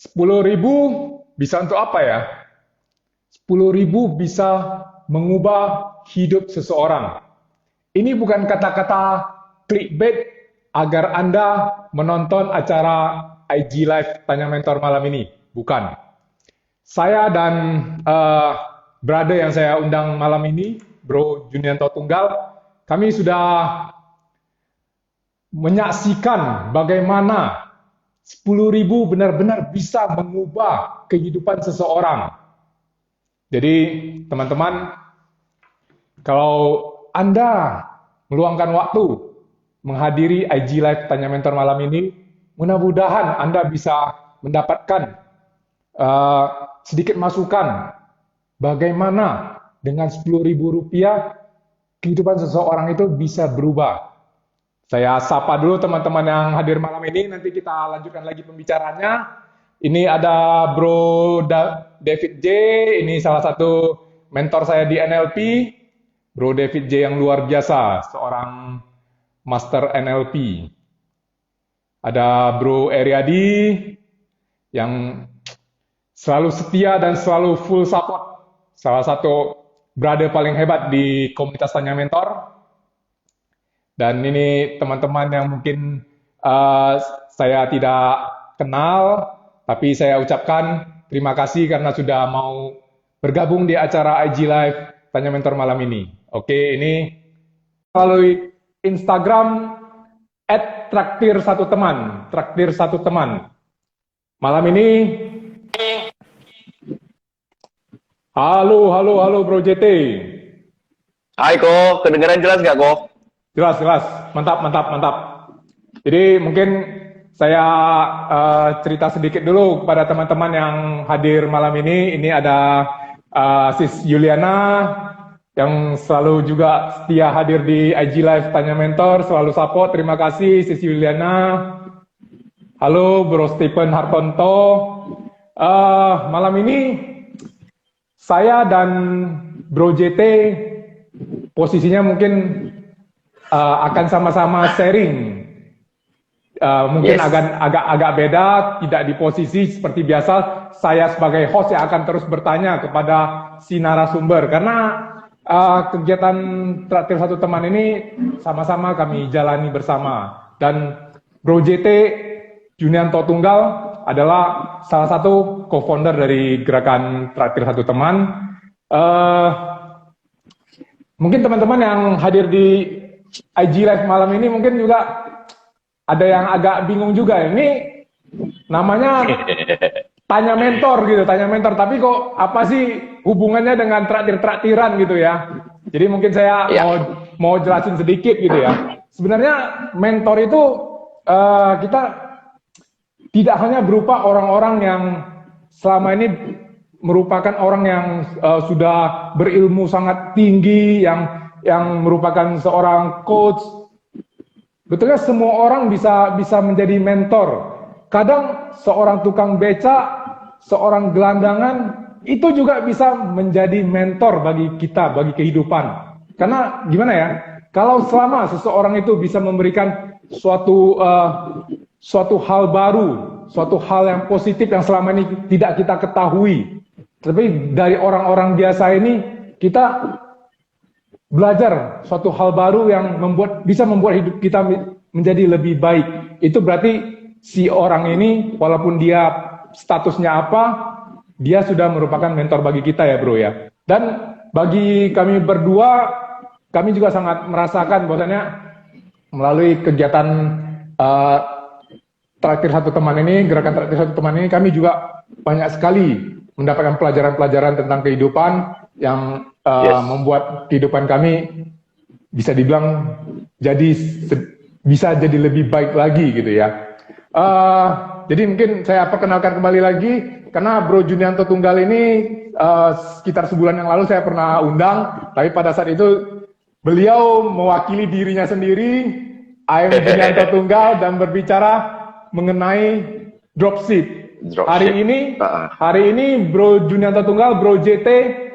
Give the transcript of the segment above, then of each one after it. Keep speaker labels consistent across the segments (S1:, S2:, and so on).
S1: 10.000 bisa untuk apa ya? 10.000 bisa mengubah hidup seseorang. Ini bukan kata-kata clickbait agar Anda menonton acara IG Live Tanya Mentor malam ini. Bukan. Saya dan brother yang saya undang malam ini, Bro Junianto Tunggal, kami sudah menyaksikan bagaimana 10.000 benar-benar bisa mengubah kehidupan seseorang. Jadi teman-teman, kalau Anda meluangkan waktu menghadiri IG Live Tanya Mentor malam ini, mudah-mudahan Anda bisa mendapatkan sedikit masukan bagaimana dengan 10.000 rupiah kehidupan seseorang itu bisa berubah. Saya sapa dulu teman-teman yang hadir malam ini, nanti kita lanjutkan lagi pembicaranya. Ini ada Bro David J, ini salah satu mentor saya di NLP. Bro David J yang luar biasa, seorang master NLP. Ada Bro Eriadi yang selalu setia dan selalu full support. Salah satu brother paling hebat di komunitas Tanya Mentor. Dan ini teman-teman yang mungkin saya tidak kenal, tapi saya ucapkan terima kasih karena sudah mau bergabung di acara IG Live Tanya Mentor malam ini. Oke, ini melalui Instagram @traktir1teman, traktir1teman. Malam ini, halo Bro JT.
S2: Hai Ko, kedengeran jelas nggak Ko?
S1: Jelas, mantap. Jadi mungkin saya cerita sedikit dulu kepada teman-teman yang hadir malam ini. Ini ada Sis Yuliana yang selalu juga setia hadir di IG Live Tanya Mentor, selalu support. Terima kasih Sis Yuliana. Halo Bro Stephen Hartonto. Malam ini saya dan Bro JT posisinya mungkin akan sama-sama sharing. Mungkin
S2: Yes.
S1: agak beda, tidak di posisi seperti biasa. Saya sebagai host yang akan terus bertanya kepada si narasumber, karena kegiatan Traktir Satu Teman ini sama-sama kami jalani bersama. Dan Bro JT Junianto Tunggal adalah salah satu co-founder dari gerakan Traktir Satu Teman. Mungkin teman-teman yang hadir di IG Live malam ini mungkin juga ada yang agak bingung juga. Ini namanya Tanya Mentor gitu, Tanya Mentor. Tapi kok apa sih hubungannya dengan traktir-traktiran gitu ya? Jadi mungkin saya mau jelasin sedikit gitu ya. Sebenarnya mentor itu kita tidak hanya berupa orang-orang yang selama ini merupakan orang yang sudah berilmu sangat tinggi, yang merupakan seorang coach. Betulnya semua orang bisa menjadi mentor. Kadang seorang tukang beca, seorang gelandangan, itu juga bisa menjadi mentor bagi kita, bagi kehidupan. Karena gimana ya, kalau selama seseorang itu bisa memberikan suatu hal baru, suatu hal yang positif yang selama ini tidak kita ketahui, tapi dari orang-orang biasa ini kita belajar suatu hal baru yang bisa membuat hidup kita menjadi lebih baik. Itu berarti si orang ini walaupun dia statusnya apa, dia sudah merupakan mentor bagi kita ya bro ya. Dan bagi kami berdua, kami juga sangat merasakan bahwasanya melalui kegiatan Traktir Satu Teman ini, gerakan Traktir Satu Teman ini, kami juga banyak sekali mendapatkan pelajaran-pelajaran tentang kehidupan yang membuat kehidupan kami bisa dibilang bisa jadi lebih baik lagi gitu ya. Jadi mungkin saya perkenalkan kembali lagi karena Bro Junianto Tunggal ini sekitar sebulan yang lalu saya pernah undang, tapi pada saat itu beliau mewakili dirinya sendiri, I am Junianto Tunggal, dan berbicara mengenai dropship. Hari ini Bro Junianto Tunggal, Bro JT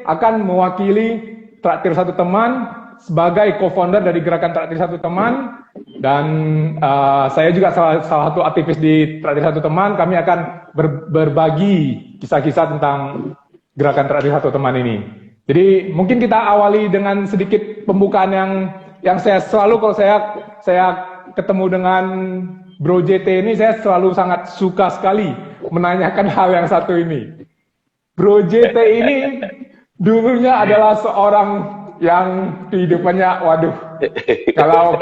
S1: akan mewakili Traktir Satu Teman sebagai co-founder dari Gerakan Traktir Satu Teman, dan saya juga salah satu aktivis di Traktir Satu Teman. Kami akan berbagi kisah-kisah tentang Gerakan Traktir Satu Teman ini. Jadi mungkin kita awali dengan sedikit pembukaan yang saya selalu, kalau saya ketemu dengan Bro JT ini, saya selalu sangat suka sekali menanyakan hal yang satu ini. Bro JT ini dulunya adalah seorang yang kehidupannya, waduh, kalau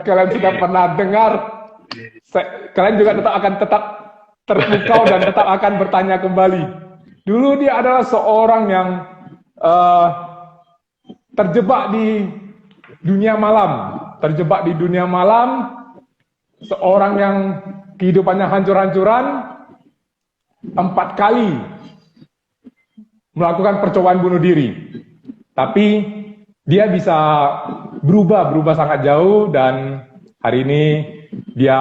S1: kalian sudah pernah dengar, kalian juga tetap terpukau dan tetap akan bertanya kembali. Dulu dia adalah seorang yang terjebak di dunia malam, seorang yang kehidupannya hancur-hancuran, 4 kali melakukan percobaan bunuh diri. Tapi dia bisa berubah sangat jauh, dan hari ini dia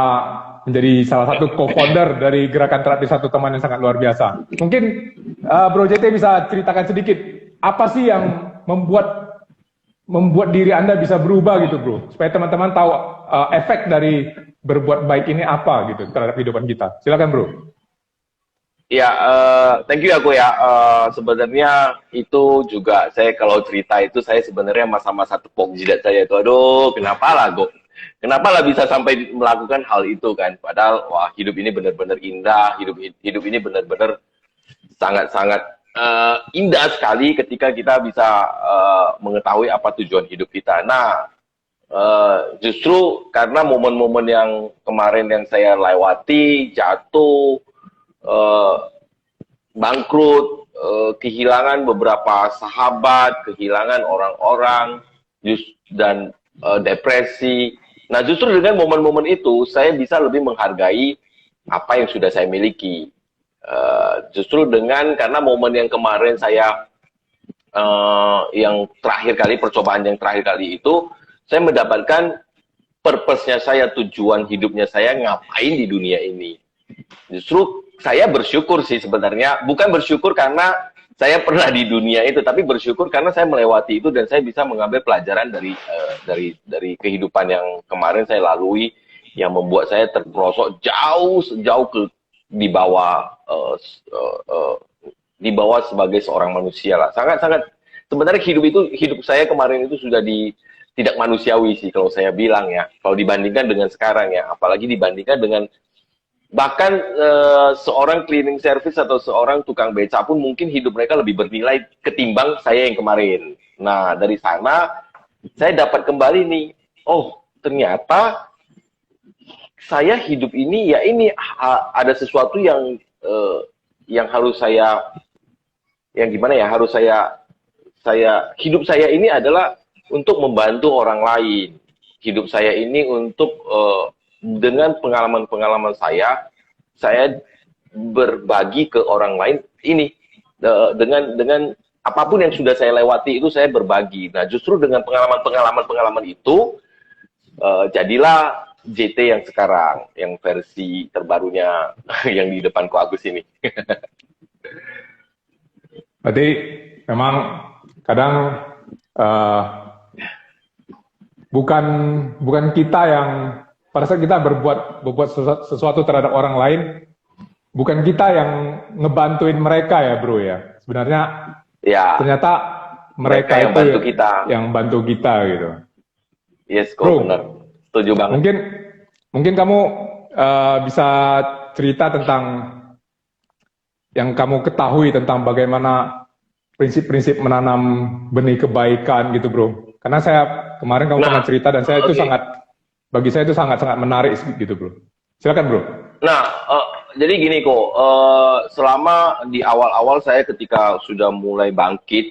S1: menjadi salah satu co-founder dari Gerakan Traktir Satu Teman yang sangat luar biasa. Mungkin Bro JT bisa ceritakan sedikit, apa sih yang membuat diri Anda bisa berubah gitu, Bro? Supaya teman-teman tahu efek dari berbuat baik ini apa gitu terhadap kehidupan kita. Silakan, Bro.
S2: Ya, thank you aku ya. Sebenarnya itu juga saya kalau cerita itu saya sebenarnya masa-masa tepuk jidat saya itu, aduh, kenapa lah bisa sampai melakukan hal itu kan? Padahal wah, hidup ini benar-benar indah, hidup ini benar-benar sangat-sangat indah sekali ketika kita bisa mengetahui apa tujuan hidup kita. Nah, justru karena momen-momen yang kemarin yang saya lewati, jatuh, bangkrut, kehilangan beberapa sahabat, kehilangan orang-orang, dan depresi. Nah, justru dengan momen-momen itu, saya bisa lebih menghargai apa yang sudah saya miliki. Justru karena momen yang kemarin saya, yang terakhir kali, percobaan yang terakhir kali itu, saya mendapatkan purpose-nya saya, tujuan hidupnya saya ngapain di dunia ini. Justru saya bersyukur sih sebenarnya, bukan bersyukur karena saya pernah di dunia itu, tapi bersyukur karena saya melewati itu dan saya bisa mengambil pelajaran dari kehidupan yang kemarin saya lalui, yang membuat saya terperosok jauh di bawah sebagai seorang manusia lah. Sangat sebenarnya hidup saya kemarin itu sudah tidak manusiawi sih kalau saya bilang ya. Kalau dibandingkan dengan sekarang ya, apalagi dibandingkan dengan bahkan seorang cleaning service atau seorang tukang beca pun mungkin hidup mereka lebih bernilai ketimbang saya yang kemarin. Nah, dari sana saya dapat kembali nih, oh ternyata saya hidup ini ya ini ada sesuatu yang harus saya, yang gimana ya, harus saya hidup saya ini adalah untuk membantu orang lain. Hidup saya ini untuk dengan pengalaman-pengalaman saya berbagi ke orang lain ini, dengan apapun yang sudah saya lewati itu saya berbagi. Nah, justru dengan pengalaman itu jadilah JT yang sekarang, yang versi terbarunya yang di depanku Agus ini.
S1: Berarti memang kadang bukan kita yang pada saat kita berbuat sesuatu terhadap orang lain, bukan kita yang ngebantuin mereka ya, Bro ya. Sebenarnya ya, ternyata mereka yang bantu kita, bantu kita gitu.
S2: Yes, kok benar. Setuju banget.
S1: Mungkin kamu bisa cerita tentang yang kamu ketahui tentang bagaimana prinsip-prinsip menanam benih kebaikan gitu, Bro. Karena saya kemarin kamu pernah cerita dan saya itu bagi saya itu sangat menarik gitu, Bro. Silakan, Bro.
S2: Nah, jadi gini kok, selama di awal-awal saya ketika sudah mulai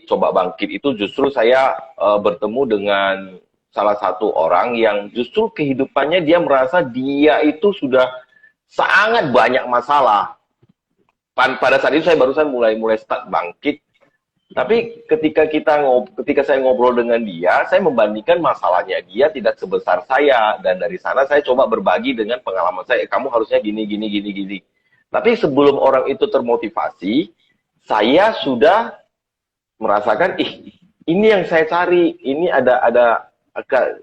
S2: coba bangkit itu justru saya bertemu dengan salah satu orang yang justru kehidupannya dia merasa dia itu sudah sangat banyak masalah. Pada saat itu saya barusan mulai start bangkit. Tapi ketika saya ngobrol dengan dia, saya membandingkan masalahnya dia tidak sebesar saya, dan dari sana saya coba berbagi dengan pengalaman saya. Kamu harusnya gini. Tapi sebelum orang itu termotivasi, saya sudah merasakan, Ini yang saya cari. Ini ada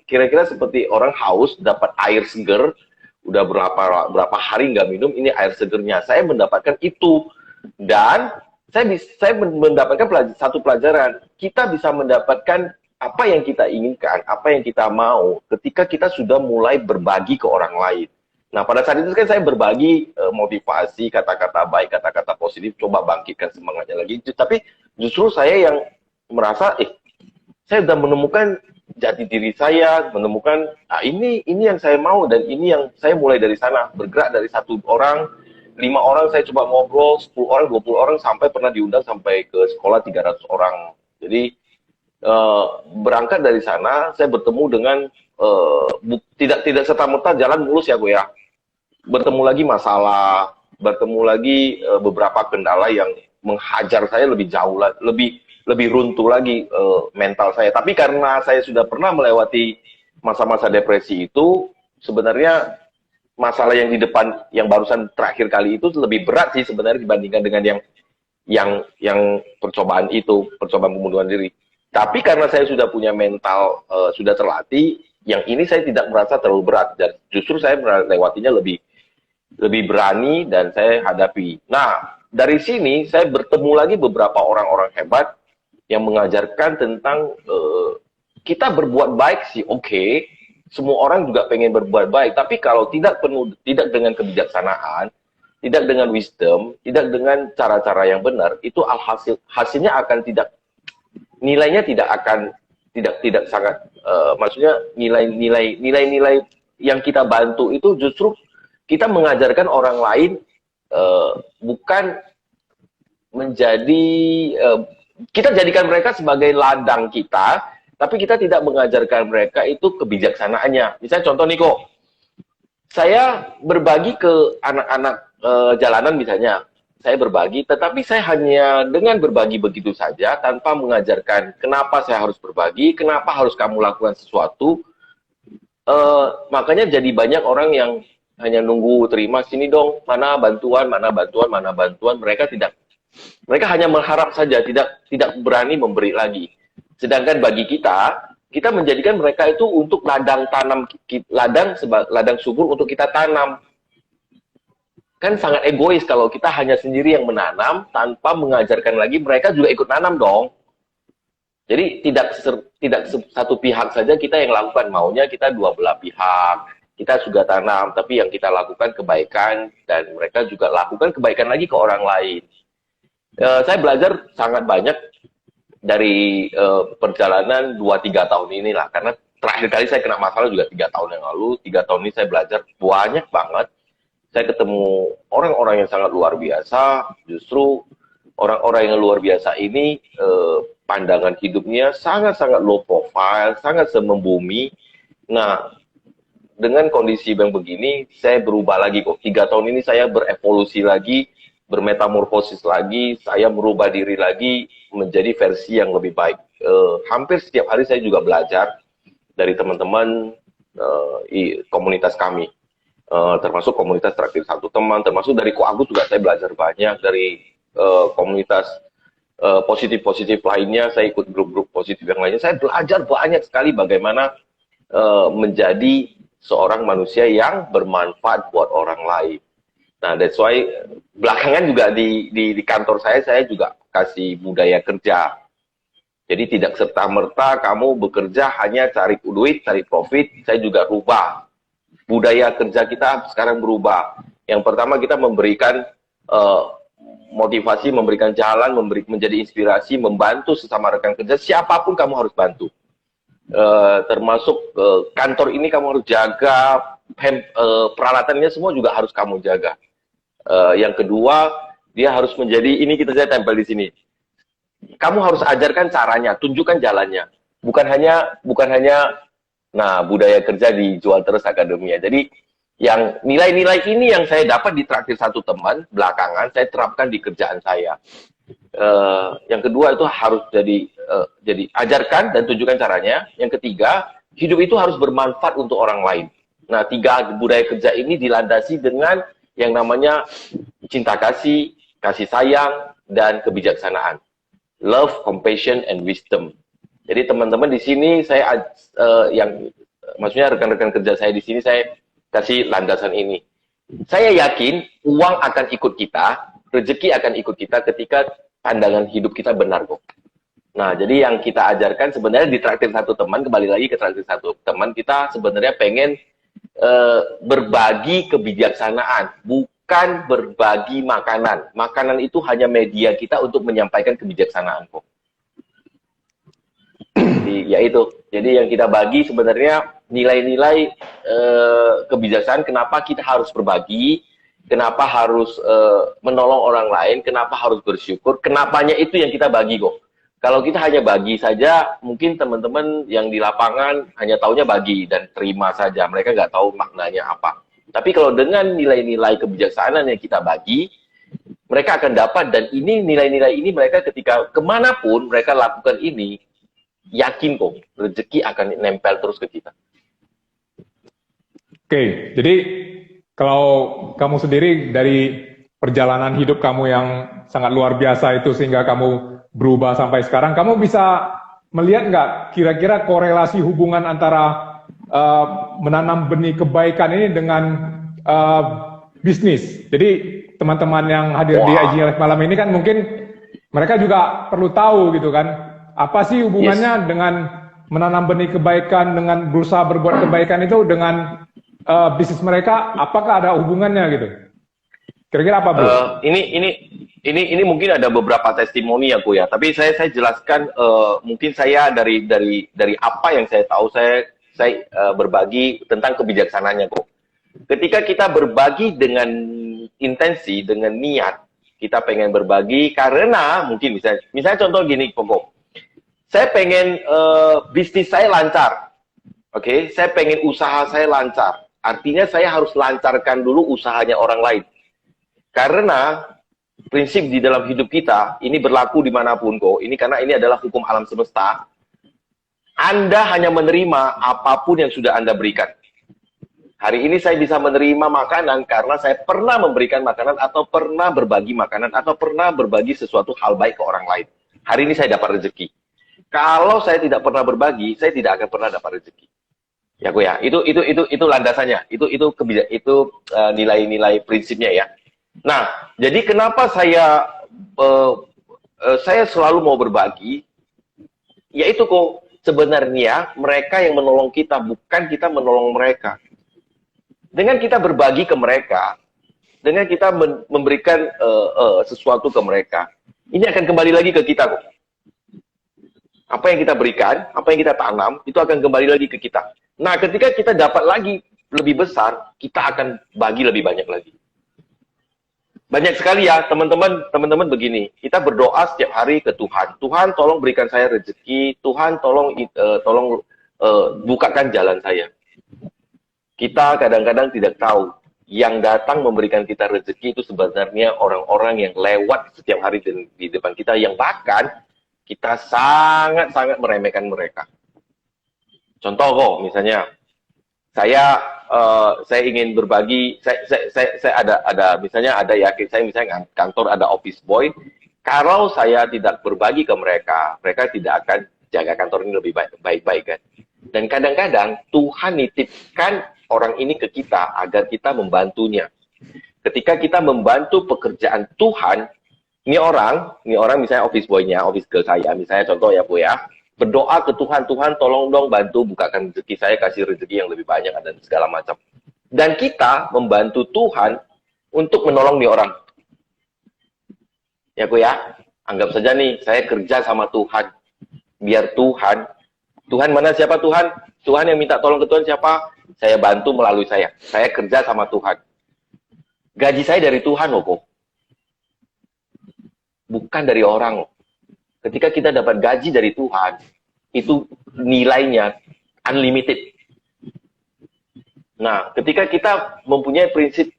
S2: kira-kira seperti orang haus dapat air seger, udah berapa hari nggak minum, ini air segernya. Saya mendapatkan itu, dan saya mendapatkan satu pelajaran. Kita bisa mendapatkan apa yang kita inginkan, apa yang kita mau, ketika kita sudah mulai berbagi ke orang lain. Nah, pada saat itu kan saya berbagi motivasi, kata-kata baik, kata-kata positif, coba bangkitkan semangatnya lagi. Tapi justru saya yang merasa, saya sudah menemukan jati diri saya, menemukan ini yang saya mau, dan ini yang saya mulai dari sana, bergerak dari 1 orang, 5 orang saya coba ngobrol, 10 orang, 20 orang, sampai pernah diundang sampai ke sekolah 300 orang. Jadi berangkat dari sana, saya bertemu dengan tidak serta-merta jalan mulus ya gue ya. Bertemu lagi masalah, bertemu lagi beberapa kendala yang menghajar saya lebih jauh, lebih runtuh lagi mental saya. Tapi karena saya sudah pernah melewati masa-masa depresi itu, sebenarnya masalah yang di depan, yang barusan terakhir kali itu lebih berat sih sebenarnya dibandingkan dengan yang percobaan itu, percobaan pembunuhan diri. Tapi karena saya sudah punya mental, sudah terlatih, yang ini saya tidak merasa terlalu berat, dan justru saya melewatinya lebih berani, dan saya hadapi. Nah, dari sini saya bertemu lagi beberapa orang-orang hebat yang mengajarkan tentang kita berbuat baik sih, oke. Semua orang juga pengen berbuat baik, tapi kalau tidak dengan kebijaksanaan, tidak dengan wisdom, tidak dengan cara-cara yang benar, itu hasilnya akan nilainya tidak akan tidak sangat maksudnya nilai-nilai yang kita bantu itu justru kita mengajarkan orang lain, bukan menjadi kita jadikan mereka sebagai ladang kita, tapi kita tidak mengajarkan mereka itu kebijaksanaannya. Misalnya contoh nih kok, saya berbagi ke anak-anak jalanan misalnya, saya berbagi, tetapi saya hanya dengan berbagi begitu saja, tanpa mengajarkan kenapa saya harus berbagi, kenapa harus kamu lakukan sesuatu. Makanya jadi banyak orang yang hanya nunggu terima, sini dong, mana bantuan. Mereka hanya mengharap saja, tidak berani memberi lagi. Sedangkan bagi kita menjadikan mereka itu untuk ladang subur untuk kita tanam. Kan sangat egois kalau kita hanya sendiri yang menanam tanpa mengajarkan lagi mereka juga ikut nanam dong. Jadi tidak satu pihak saja kita yang lakukan, maunya kita dua belah pihak. Kita juga tanam, tapi yang kita lakukan kebaikan, dan mereka juga lakukan kebaikan lagi ke orang lain. Saya belajar sangat banyak dari perjalanan 2-3 tahun inilah, karena terakhir kali saya kena masalah juga 3 tahun yang lalu. 3 tahun ini saya belajar banyak banget. Saya ketemu orang-orang yang sangat luar biasa. Justru orang-orang yang luar biasa ini pandangan hidupnya sangat-sangat low profile, sangat membumi. Nah, dengan kondisi yang begini, saya berubah lagi kok. 3 tahun ini saya berevolusi lagi, bermetamorfosis lagi, saya merubah diri lagi menjadi versi yang lebih baik. Hampir setiap hari saya juga belajar dari teman-teman komunitas kami. Termasuk komunitas terakhir satu teman, termasuk dari Ko Agus juga saya belajar banyak, dari komunitas positif-positif lainnya, saya ikut grup-grup positif yang lainnya, saya belajar banyak sekali bagaimana menjadi seorang manusia yang bermanfaat buat orang lain. Nah, that's why belakangan juga di kantor saya juga kasih budaya kerja. Jadi tidak serta-merta kamu bekerja hanya cari duit, cari profit, saya juga rubah. Budaya kerja kita sekarang berubah. Yang pertama kita memberikan motivasi, memberikan jalan, menjadi inspirasi, membantu sesama rekan kerja. Siapapun kamu harus bantu. Termasuk kantor ini kamu harus jaga, peralatannya semua juga harus kamu jaga. Yang kedua, dia harus menjadi, ini saya tempel di sini. Kamu harus ajarkan caranya, tunjukkan jalannya. Bukan hanya nah, budaya kerja dijual terus akademia. Jadi yang nilai-nilai ini yang saya dapat di traktir satu teman belakangan saya terapkan di kerjaan saya. Yang kedua itu harus jadi ajarkan dan tunjukkan caranya. Yang ketiga, hidup itu harus bermanfaat untuk orang lain. Nah, 3 budaya kerja ini dilandasi dengan yang namanya cinta kasih, kasih sayang, dan kebijaksanaan. Love, compassion, and wisdom. Jadi teman-teman di sini saya yang maksudnya rekan-rekan kerja saya di sini saya kasih landasan ini. Saya yakin uang akan ikut kita, rezeki akan ikut kita ketika pandangan hidup kita benar kok. Nah, jadi yang kita ajarkan sebenarnya di traktir satu teman, kembali lagi ke traktir satu teman, kita sebenarnya pengen berbagi kebijaksanaan, bukan berbagi makanan. Makanan itu hanya media kita untuk menyampaikan kebijaksanaan kok. Jadi, ya itu. Jadi yang kita bagi sebenarnya nilai-nilai kebijaksanaan. Kenapa kita harus berbagi? Kenapa harus menolong orang lain? Kenapa harus bersyukur? Kenapanya itu yang kita bagi kok. Kalau kita hanya bagi saja, mungkin teman-teman yang di lapangan hanya taunya bagi dan terima saja. Mereka nggak tahu maknanya apa. Tapi kalau dengan nilai-nilai kebijaksanaan yang kita bagi, mereka akan dapat. Dan ini nilai-nilai ini mereka ketika kemanapun mereka lakukan ini, yakin kok rezeki akan nempel terus ke kita.
S1: Oke, jadi kalau kamu sendiri dari perjalanan hidup kamu yang sangat luar biasa itu sehingga kamu berubah sampai sekarang, kamu bisa melihat nggak kira-kira korelasi hubungan antara menanam benih kebaikan ini dengan bisnis? Jadi teman-teman yang hadir di IG Live malam ini kan mungkin mereka juga perlu tahu gitu kan, apa sih hubungannya dengan menanam benih kebaikan, dengan berusaha berbuat kebaikan itu dengan bisnis mereka, apakah ada hubungannya gitu? Kira-kira apa, Bro?
S2: Ini mungkin ada beberapa testimoni aku ya, tapi saya jelaskan mungkin saya dari apa yang saya tahu, saya berbagi tentang kebijaksanaannya kok. Ketika kita berbagi dengan intensi, dengan niat, kita pengen berbagi karena mungkin misalnya contoh gini pokok. Saya pengen bisnis saya lancar. Oke, saya pengen usaha saya lancar. Artinya saya harus lancarkan dulu usahanya orang lain. Karena prinsip di dalam hidup kita, ini berlaku dimanapun kok. Ini karena ini adalah hukum alam semesta. Anda hanya menerima apapun yang sudah Anda berikan. Hari ini saya bisa menerima makanan karena saya pernah memberikan makanan atau pernah berbagi makanan atau pernah berbagi sesuatu hal baik ke orang lain. Hari ini saya dapat rezeki. Kalau saya tidak pernah berbagi, saya tidak akan pernah dapat rezeki. Ya, Bu ya. Itu landasannya. Itu nilai-nilai prinsipnya ya. Nah, jadi kenapa saya selalu mau berbagi? Yaitu kok sebenarnya mereka yang menolong kita, bukan kita menolong mereka. Dengan kita berbagi ke mereka, dengan kita memberikan sesuatu ke mereka, ini akan kembali lagi ke kita kok. Apa yang kita berikan, apa yang kita tanam, itu akan kembali lagi ke kita. Nah, ketika kita dapat lagi lebih besar, kita akan bagi lebih banyak lagi. Banyak sekali ya, teman-teman begini. Kita berdoa setiap hari ke Tuhan. Tuhan, tolong berikan saya rezeki. Tuhan, tolong bukakan jalan saya. Kita kadang-kadang tidak tahu. Yang datang memberikan kita rezeki itu sebenarnya orang-orang yang lewat setiap hari di depan kita. Yang bahkan kita sangat-sangat meremehkan mereka. Contoh kok, misalnya, saya ingin berbagi, saya ada misalnya ada yakin saya misalnya kantor ada office boy, kalau saya tidak berbagi ke mereka, mereka tidak akan jaga kantor ini lebih baik-baik kan. Dan kadang-kadang Tuhan nitipkan orang ini ke kita agar kita membantunya. Ketika kita membantu pekerjaan Tuhan, ini orang misalnya office boy-nya, office girl saya, misalnya contoh ya Bu ya, berdoa ke Tuhan, Tuhan tolong dong bantu bukakan rezeki saya, kasih rezeki yang lebih banyak dan segala macam. Dan kita membantu Tuhan untuk menolong nih orang. Ya Bu ya, anggap saja nih saya kerja sama Tuhan. Biar Tuhan mana siapa Tuhan? Tuhan yang minta tolong ke Tuhan siapa? Saya bantu melalui saya. Saya kerja sama Tuhan. Gaji saya dari Tuhan loh kok. Bukan dari orang loh. Ketika kita dapat gaji dari Tuhan, itu nilainya unlimited. Nah, ketika kita mempunyai prinsip,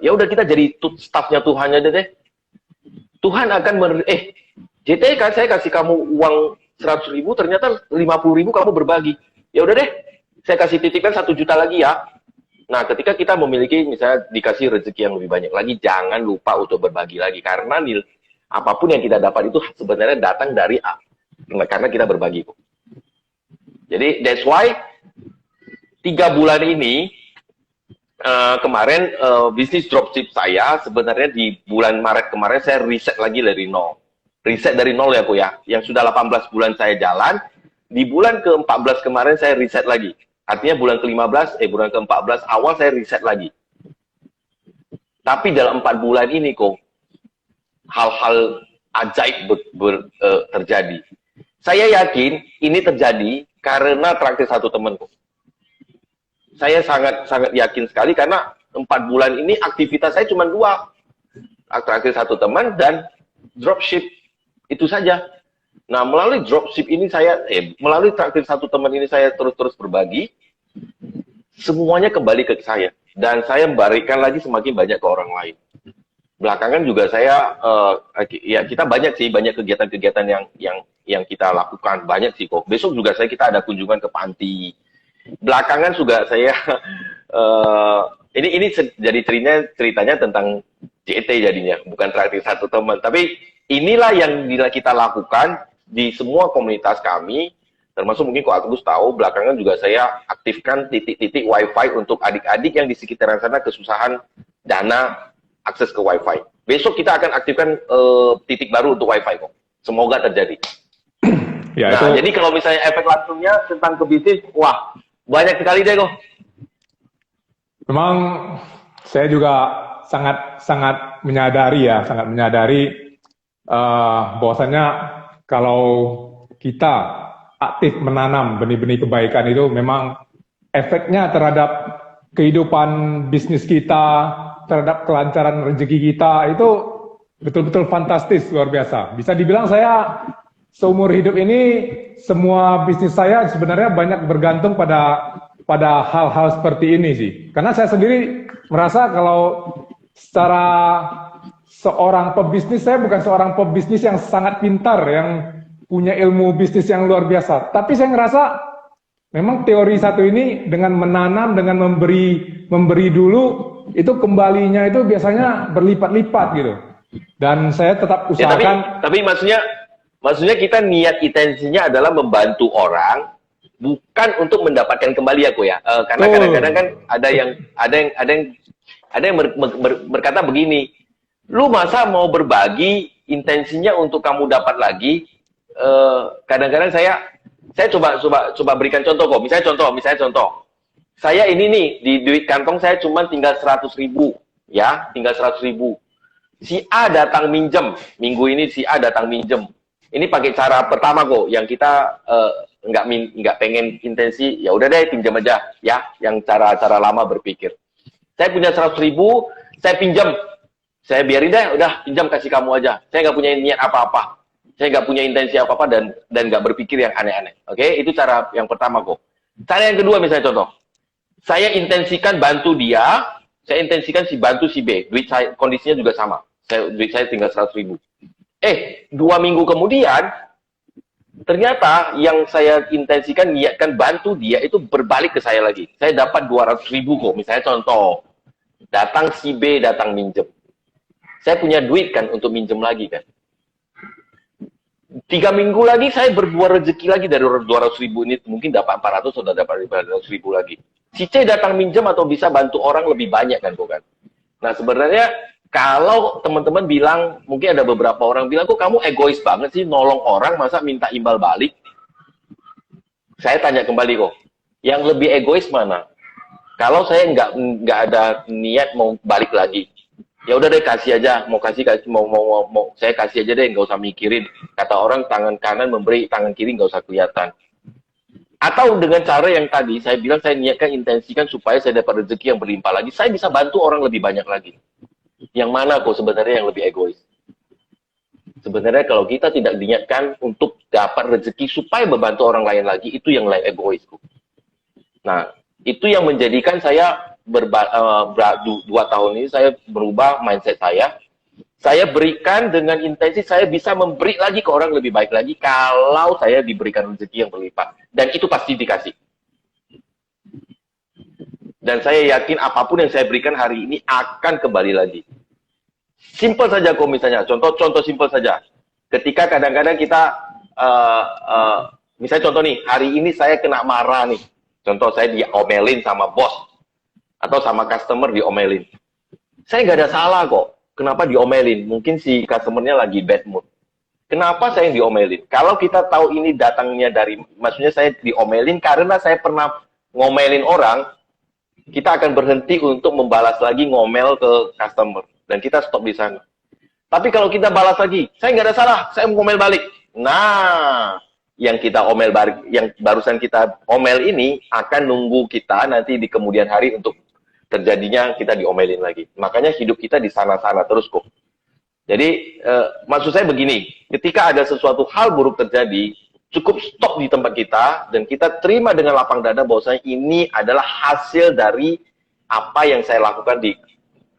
S2: ya udah kita jadi staffnya Tuhan aja deh. Tuhan akan JT kan saya kasih kamu uang 100.000, ternyata 50.000 kamu berbagi. Ya udah deh, saya kasih titipkan 1 juta lagi ya. Nah, ketika kita memiliki, misalnya dikasih rezeki yang lebih banyak lagi, jangan lupa untuk berbagi lagi. Karena apapun yang kita dapat itu sebenarnya datang dari karena kita berbagi kok. Jadi that's why 3 bulan ini kemarin bisnis dropship saya sebenarnya di bulan Maret kemarin saya riset lagi dari nol. Riset dari nol ya kok ya. Yang sudah 18 bulan saya jalan, di bulan ke-14 kemarin saya riset lagi. Artinya bulan ke-15, bulan ke-14 awal saya riset lagi. Tapi dalam 4 bulan ini kok hal-hal ajaib terjadi. Saya yakin ini terjadi karena traktir satu temanku. Saya sangat yakin sekali karena 4 bulan ini aktivitas saya cuma 2. Traktir satu teman dan dropship. Itu saja. Nah, melalui dropship ini melalui traktir satu teman ini saya terus berbagi. Semuanya kembali ke saya. Dan saya memberikan lagi semakin banyak ke orang lain. Belakangan juga saya, kita banyak kegiatan-kegiatan yang kita lakukan. Banyak sih kok. Besok juga kita ada kunjungan ke panti. Belakangan juga saya ini jadi ceritanya tentang JT jadinya, bukan traktir satu teman. Tapi inilah yang kita lakukan di semua komunitas kami, termasuk mungkin kok Agus tahu, belakangan juga saya aktifkan titik-titik wifi untuk adik-adik yang di sekitaran sana kesusahan dana akses ke wifi. Besok kita akan aktifkan titik baru untuk wifi kok. Semoga terjadi.
S1: Ya,
S2: nah,
S1: itu...
S2: jadi kalau misalnya efek langsungnya tentang ke bisnis, wah, banyak sekali deh kok.
S1: Memang saya juga sangat menyadari bahwasanya kalau kita aktif menanam benih-benih kebaikan itu memang efeknya terhadap kehidupan bisnis kita, terhadap kelancaran rezeki kita itu betul-betul fantastis, luar biasa. Bisa dibilang saya seumur hidup ini semua bisnis saya sebenarnya banyak bergantung pada hal-hal seperti ini sih. Karena saya sendiri merasa kalau secara seorang pebisnis, saya bukan seorang pebisnis yang sangat pintar, yang punya ilmu bisnis yang luar biasa. Tapi saya ngerasa memang teori satu ini dengan menanam, dengan memberi dulu, itu kembalinya itu biasanya berlipat-lipat gitu. Dan saya tetap usahakan.
S2: Tapi maksudnya kita niat intensinya adalah membantu orang, bukan untuk mendapatkan kembali ya. Karena kadang-kadang kan ada yang berkata begini, lu masa mau berbagi intensinya untuk kamu dapat lagi? Kadang-kadang saya coba berikan contoh kok. Misalnya contoh. Saya ini nih di duit kantong saya cuma tinggal 100.000 ya, tinggal 100.000. Si A datang minjem, minggu ini si A datang minjem. Ini pakai cara pertama kok, yang kita nggak pengen intensi, ya udah deh pinjam aja ya, yang cara lama berpikir. Saya punya 100.000, saya pinjam, saya biarin deh, udah pinjam kasih kamu aja. Saya nggak punya niat apa-apa, saya nggak punya intensi apa-apa dan nggak berpikir yang aneh-aneh. Oke, itu cara yang pertama kok. Cara yang kedua misalnya contoh, saya intensikan bantu dia, saya intensikan bantu si B, duit saya kondisinya juga sama, duit saya tinggal 100.000. 2 minggu kemudian, ternyata yang saya intensikan, niatkan bantu dia, itu berbalik ke saya lagi. Saya dapat 200.000 kok, misalnya contoh. Datang si B, datang minjem. Saya punya duit kan untuk minjem lagi kan. 3 minggu lagi, saya berbuat rezeki lagi dari 200.000 ini, mungkin dapat 400, sudah dapat 500.000 lagi. Si C datang minjem atau bisa bantu orang lebih banyak kan, kok kan. Nah, sebenarnya, kalau teman-teman bilang, mungkin ada beberapa orang bilang, kok kamu egois banget sih, nolong orang, masa minta imbal balik? Saya tanya kembali kok, yang lebih egois mana? Kalau saya nggak ada niat mau balik lagi, ya udah deh kasih aja, mau saya kasih aja deh, nggak usah mikirin. Kata orang tangan kanan memberi, tangan kiri nggak usah kelihatan. Atau dengan cara yang tadi, saya bilang saya niatkan, intensikan supaya saya dapat rezeki yang berlimpah lagi, saya bisa bantu orang lebih banyak lagi. Yang mana kok sebenarnya yang lebih egois? Sebenarnya kalau kita tidak niatkan untuk dapat rezeki supaya membantu orang lain lagi, itu yang lain egois kok. Nah, itu yang menjadikan saya 2 tahun ini saya berubah mindset saya. Saya berikan dengan intensi saya bisa memberi lagi ke orang lebih baik lagi kalau saya diberikan rezeki yang berlipat. Dan itu pasti dikasih. Dan saya yakin apapun yang saya berikan hari ini akan kembali lagi. Simpel saja kok misalnya, contoh simpel saja. Ketika kadang-kadang kita uh, uh, misalnya contoh nih, hari ini saya kena marah nih. Contoh saya diomelin sama bos atau sama customer diomelin. Saya nggak ada salah kok. Kenapa diomelin? Mungkin si customernya lagi bad mood. Kenapa saya yang diomelin? Kalau kita tahu ini datangnya dari, maksudnya saya diomelin karena saya pernah ngomelin orang, kita akan berhenti untuk membalas lagi ngomel ke customer. Dan kita stop di sana. Tapi kalau kita balas lagi, saya nggak ada salah, saya mau ngomel balik. Nah, yang kita omel balik, yang barusan kita omel ini akan nunggu kita nanti di kemudian hari untuk terjadinya kita diomelin lagi. Makanya hidup kita di sana-sana terus kok. Jadi, maksud saya begini, ketika ada sesuatu hal buruk terjadi, cukup stop di tempat kita, dan kita terima dengan lapang dada bahwasanya ini adalah hasil dari apa yang saya lakukan di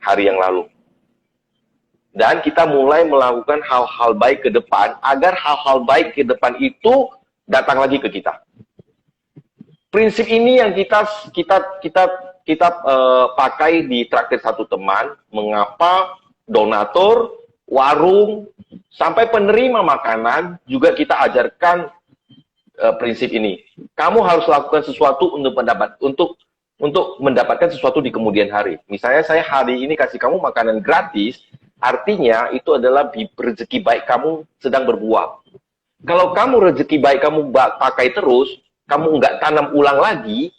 S2: hari yang lalu. Dan kita mulai melakukan hal-hal baik ke depan, agar hal-hal baik ke depan itu datang lagi ke kita. Prinsip ini yang kita pakai di Traktir Satu Teman. Mengapa donatur, warung, sampai penerima makanan juga kita ajarkan prinsip ini. Kamu harus lakukan sesuatu untuk mendapatkan sesuatu di kemudian hari. Misalnya saya hari ini kasih kamu makanan gratis, artinya itu adalah rezeki baik kamu sedang berbuah. Kalau kamu rezeki baik kamu pakai terus, kamu nggak tanam ulang lagi,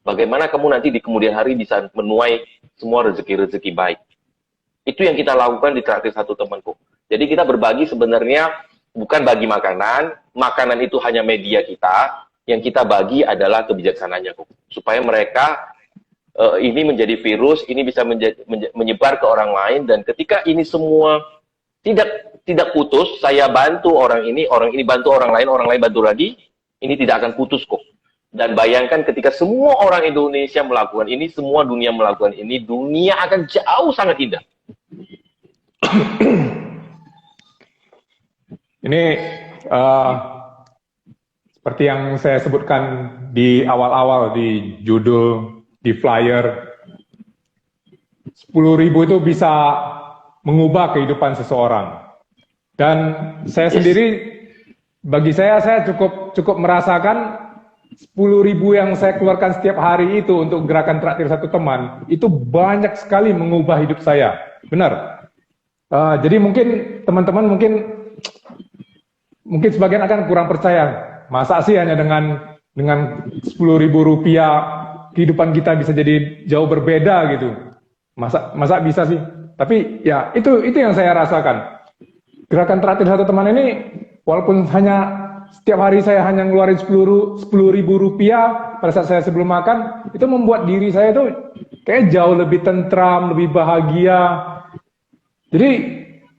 S2: bagaimana kamu nanti di kemudian hari bisa menuai semua rezeki-rezeki baik. Itu yang kita lakukan di Traktir Satu Temanku. Jadi kita berbagi sebenarnya bukan bagi makanan, makanan itu hanya media kita, yang kita bagi adalah kebijaksanaannya kok. Supaya mereka ini menjadi virus, ini bisa menyebar ke orang lain, dan ketika ini semua tidak putus, saya bantu orang ini bantu orang lain bantu lagi, ini tidak akan putus kok. Dan bayangkan ketika semua orang Indonesia melakukan ini, semua dunia melakukan ini, dunia akan jauh sangat indah.
S1: Ini seperti yang saya sebutkan di awal-awal di judul, di flyer, 10.000 itu bisa mengubah kehidupan seseorang. Dan saya sendiri, bagi saya cukup merasakan 10.000 yang saya keluarkan setiap hari itu untuk gerakan Traktir Satu Teman, itu banyak sekali mengubah hidup saya. Benar. Jadi mungkin teman-teman mungkin sebagian akan kurang percaya. Masa sih hanya dengan 10.000 rupiah kehidupan kita bisa jadi jauh berbeda gitu. Masa bisa sih? Tapi ya itu yang saya rasakan. Gerakan Traktir Satu Teman ini, walaupun setiap hari saya hanya ngeluarin 10.000 rupiah pada saat saya sebelum makan, itu membuat diri saya itu kayak jauh lebih tentram, lebih bahagia. Jadi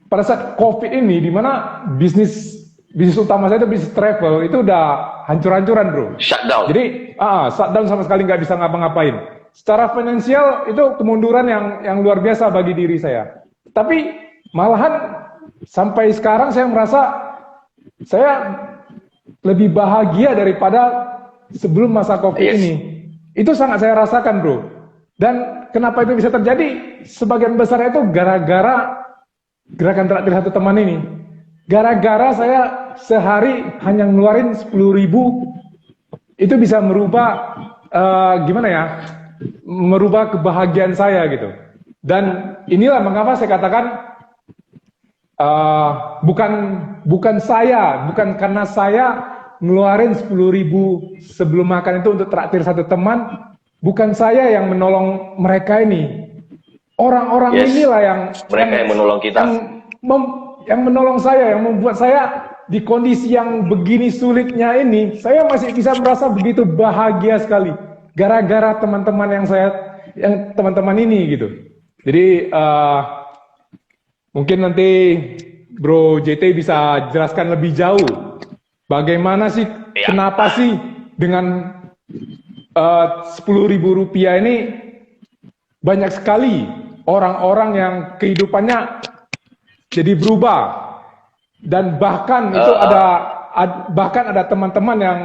S1: pada saat COVID ini, di mana bisnis utama saya itu bisnis travel, itu udah hancur-hancuran bro.
S2: Shutdown.
S1: Jadi shutdown sama sekali nggak bisa ngapa-ngapain. Secara finansial itu kemunduran yang luar biasa bagi diri saya. Tapi malahan sampai sekarang saya merasa saya lebih bahagia daripada sebelum masa COVID ini. Itu sangat saya rasakan bro. Dan kenapa itu bisa terjadi? Sebagian besar itu gara-gara gerakan Traktir Satu Teman ini. Gara-gara saya sehari hanya ngeluarin 10.000, itu bisa merubah merubah kebahagiaan saya gitu. Dan inilah mengapa saya katakan bukan karena saya ngeluarin 10.000 sebelum makan itu untuk Traktir Satu Teman, bukan saya yang menolong mereka ini. Orang-orang inilah yang
S2: menolong kita.
S1: Yang menolong saya, yang membuat saya di kondisi yang begini sulitnya ini, saya masih bisa merasa begitu bahagia sekali. Gara-gara teman-teman teman-teman ini gitu. Jadi mungkin nanti Bro JT bisa jelaskan lebih jauh. Bagaimana sih, kenapa sih dengan 10.000 rupiah ini banyak sekali orang-orang yang kehidupannya jadi berubah, dan bahkan itu ada teman-teman yang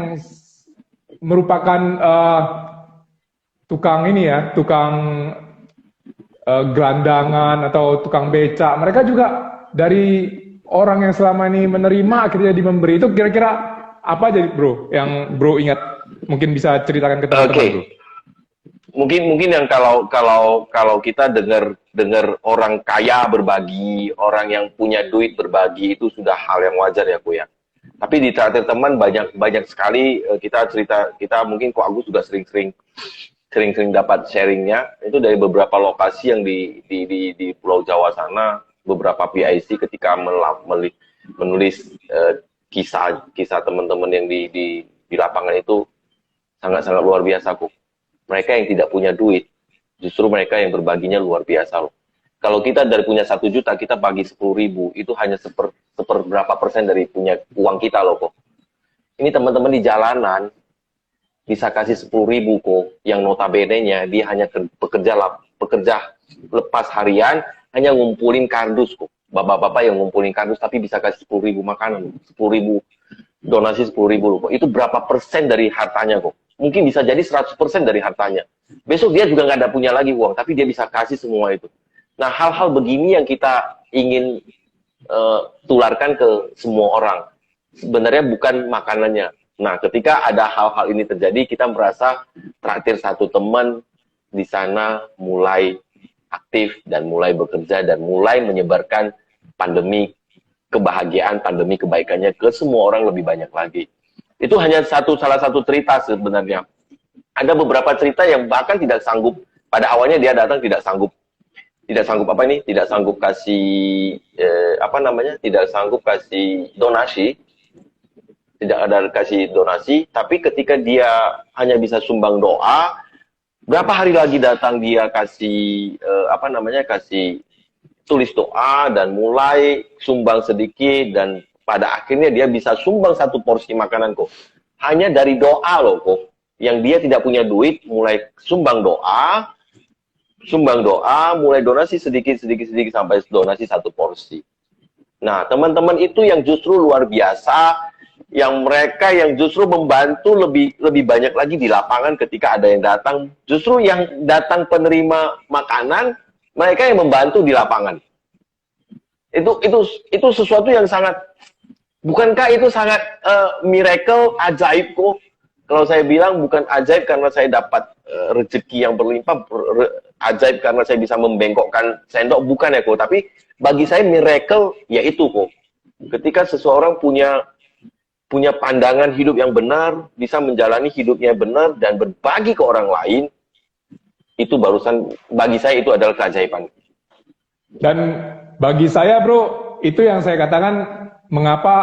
S1: merupakan tukang gelandangan atau tukang becak. Mereka juga dari orang yang selama ini menerima akhirnya jadi memberi itu kira-kira apa jadi bro yang bro ingat mungkin bisa ceritakan ke teman-teman
S2: Oke.
S1: bro?
S2: Mungkin yang kalau kita dengar orang kaya berbagi, orang yang punya duit berbagi itu sudah hal yang wajar ya, Bu ya. Tapi di traktir teman banyak sekali kita mungkin kok Agus juga sering dapat sharingnya itu dari beberapa lokasi yang di Pulau Jawa sana, beberapa PIC ketika menulis kisah teman-teman yang di lapangan itu sangat-sangat luar biasa kok. Mereka yang tidak punya duit, justru mereka yang berbaginya luar biasa loh. Kalau kita dari punya 1 juta, kita bagi 10.000, itu hanya seberapa persen dari punya uang kita loh kok. Ini teman-teman di jalanan, bisa kasih 10.000 kok, yang notabene-nya dia hanya pekerja lepas harian, hanya ngumpulin kardus kok. Bapak-bapak yang ngumpulin kardus, tapi bisa kasih 10.000 makanan, 10.000 donasi 10.000 kok. Itu berapa persen dari hartanya kok? Mungkin bisa jadi 100% dari hartanya. Besok dia juga nggak ada punya lagi uang, tapi dia bisa kasih semua itu. Nah, hal-hal begini yang kita ingin tularkan ke semua orang. Sebenarnya bukan makanannya. Nah, ketika ada hal-hal ini terjadi, kita merasa traktir satu teman di sana mulai aktif dan mulai bekerja dan mulai menyebarkan pandemi kebahagiaan, pandemi kebaikannya ke semua orang lebih banyak lagi. Itu hanya salah satu cerita sebenarnya. Ada beberapa cerita yang bahkan tidak sanggup, pada awalnya dia datang tidak sanggup tidak sanggup kasih tidak sanggup kasih donasi, tidak ada kasih donasi, tapi ketika dia hanya bisa sumbang doa, berapa hari lagi datang dia kasih kasih tulis doa dan mulai sumbang sedikit dan pada akhirnya dia bisa sumbang 1 porsi makanan kok. Hanya dari doa loh kok. Yang dia tidak punya duit mulai sumbang doa, mulai donasi sedikit sampai donasi 1 porsi. Nah, teman-teman itu yang justru luar biasa, yang mereka yang justru membantu lebih banyak lagi di lapangan ketika ada yang datang. Justru yang datang penerima makanan, mereka yang membantu di lapangan. Itu sesuatu yang sangat, bukankah itu sangat miracle, ajaib kok? Kalau saya bilang bukan ajaib karena saya dapat rezeki yang berlimpah, ajaib karena saya bisa membengkokkan sendok, bukan ya kok. Tapi bagi saya miracle yaitu kok. Ketika seseorang punya pandangan hidup yang benar, bisa menjalani hidupnya benar dan berbagi ke orang lain, itu bagi saya itu adalah keajaiban.
S1: Dan bagi saya bro, itu yang saya katakan mengapa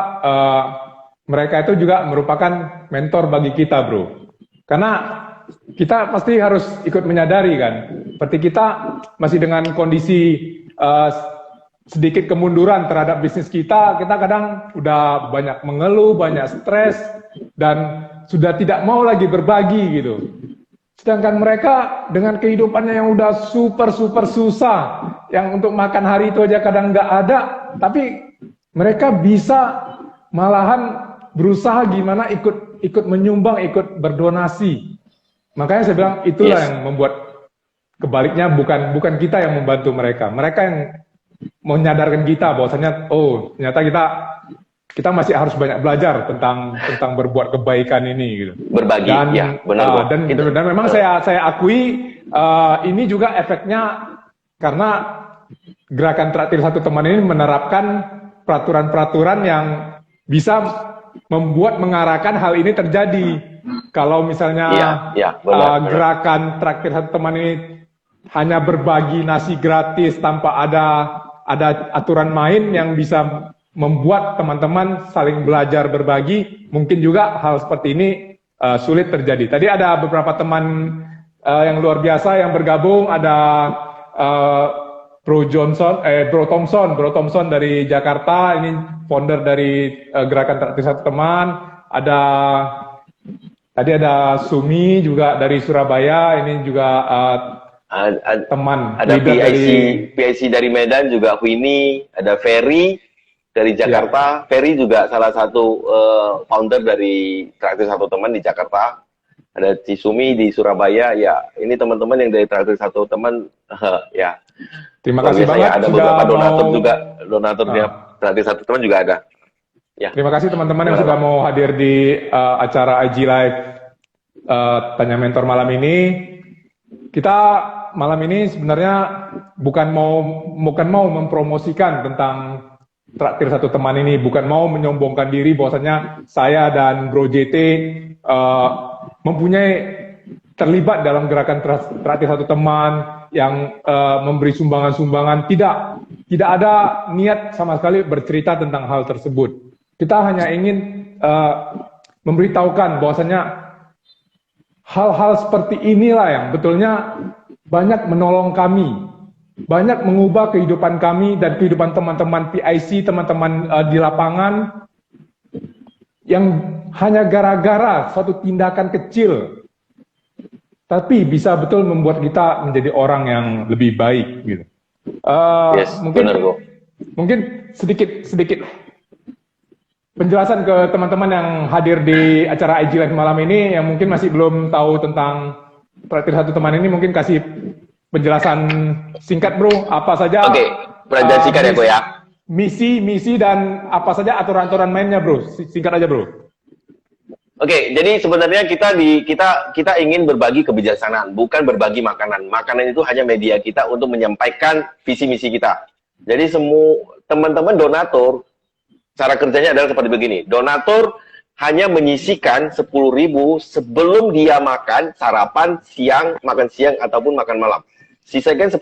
S1: mereka itu juga merupakan mentor bagi kita bro. Karena kita pasti harus ikut menyadari kan, seperti kita masih dengan kondisi sedikit kemunduran terhadap bisnis kita kadang udah banyak mengeluh, banyak stres, dan sudah tidak mau lagi berbagi gitu. Sedangkan mereka dengan kehidupannya yang udah super susah, yang untuk makan hari itu aja kadang nggak ada, tapi mereka bisa malahan berusaha gimana ikut menyumbang, ikut berdonasi. Makanya saya bilang itulah yang membuat kebaliknya bukan kita yang membantu mereka. Mereka yang menyadarkan kita bahwasanya ternyata kita masih harus banyak belajar tentang berbuat kebaikan ini gitu.
S2: Berbagi, benar.
S1: Dan memang saya akui ini juga efeknya karena gerakan traktir satu teman ini menerapkan peraturan-peraturan yang bisa mengarahkan hal ini terjadi. Kalau misalnya gerakan traktir satu teman ini hanya berbagi nasi gratis tanpa ada aturan main yang bisa membuat teman-teman saling belajar berbagi, mungkin juga hal seperti ini sulit terjadi. Tadi ada beberapa teman yang luar biasa yang bergabung, ada Bro Thompson dari Jakarta, ini founder dari gerakan traktir satu teman. Tadi ada Sumi juga dari Surabaya, ini juga teman.
S2: Ada PIC dari Medan juga Winnie, ada Ferry dari Jakarta. Ferry juga salah satu founder dari traktir satu teman di Jakarta. Ada Cisumi di Surabaya. Ya, ini teman-teman yang dari traktir satu teman. Ya.
S1: Terima kasih banget.
S2: Ada beberapa donatur juga, donaturnya traktir satu teman juga ada. Ya.
S1: Terima kasih teman-teman yang sudah mau hadir di acara IG Live Tanya Mentor malam ini. Kita malam ini sebenarnya bukan mau mempromosikan tentang traktir satu teman ini, bukan mau menyombongkan diri bahwasanya saya dan Bro JT mempunyai terlibat dalam gerakan traktir satu teman yang memberi sumbangan-sumbangan. Tidak ada niat sama sekali bercerita tentang hal tersebut. Kita hanya ingin memberitahukan bahwasanya hal-hal seperti inilah yang betulnya banyak menolong kami, banyak mengubah kehidupan kami dan kehidupan teman-teman PIC, teman-teman di lapangan, yang hanya gara-gara suatu tindakan kecil, tapi bisa betul membuat kita menjadi orang yang lebih baik. Gitu.
S2: Yes,
S1: mungkin sedikit penjelasan ke teman-teman yang hadir di acara IG Live malam ini yang mungkin masih belum tahu tentang traktir satu teman ini, mungkin kasih penjelasan singkat Bro, apa saja
S2: penjelasan singkat ya Bro ya.
S1: Misi dan apa saja aturan-aturan mainnya Bro, singkat aja Bro.
S2: Jadi sebenarnya kita ingin berbagi kebijaksanaan, bukan berbagi makanan. Makanan itu hanya media kita untuk menyampaikan visi misi kita. Jadi semua teman-teman donatur, cara kerjanya adalah seperti begini. Donatur hanya menyisikan 10.000 sebelum dia makan sarapan, makan siang ataupun makan malam. Sisakan 10.000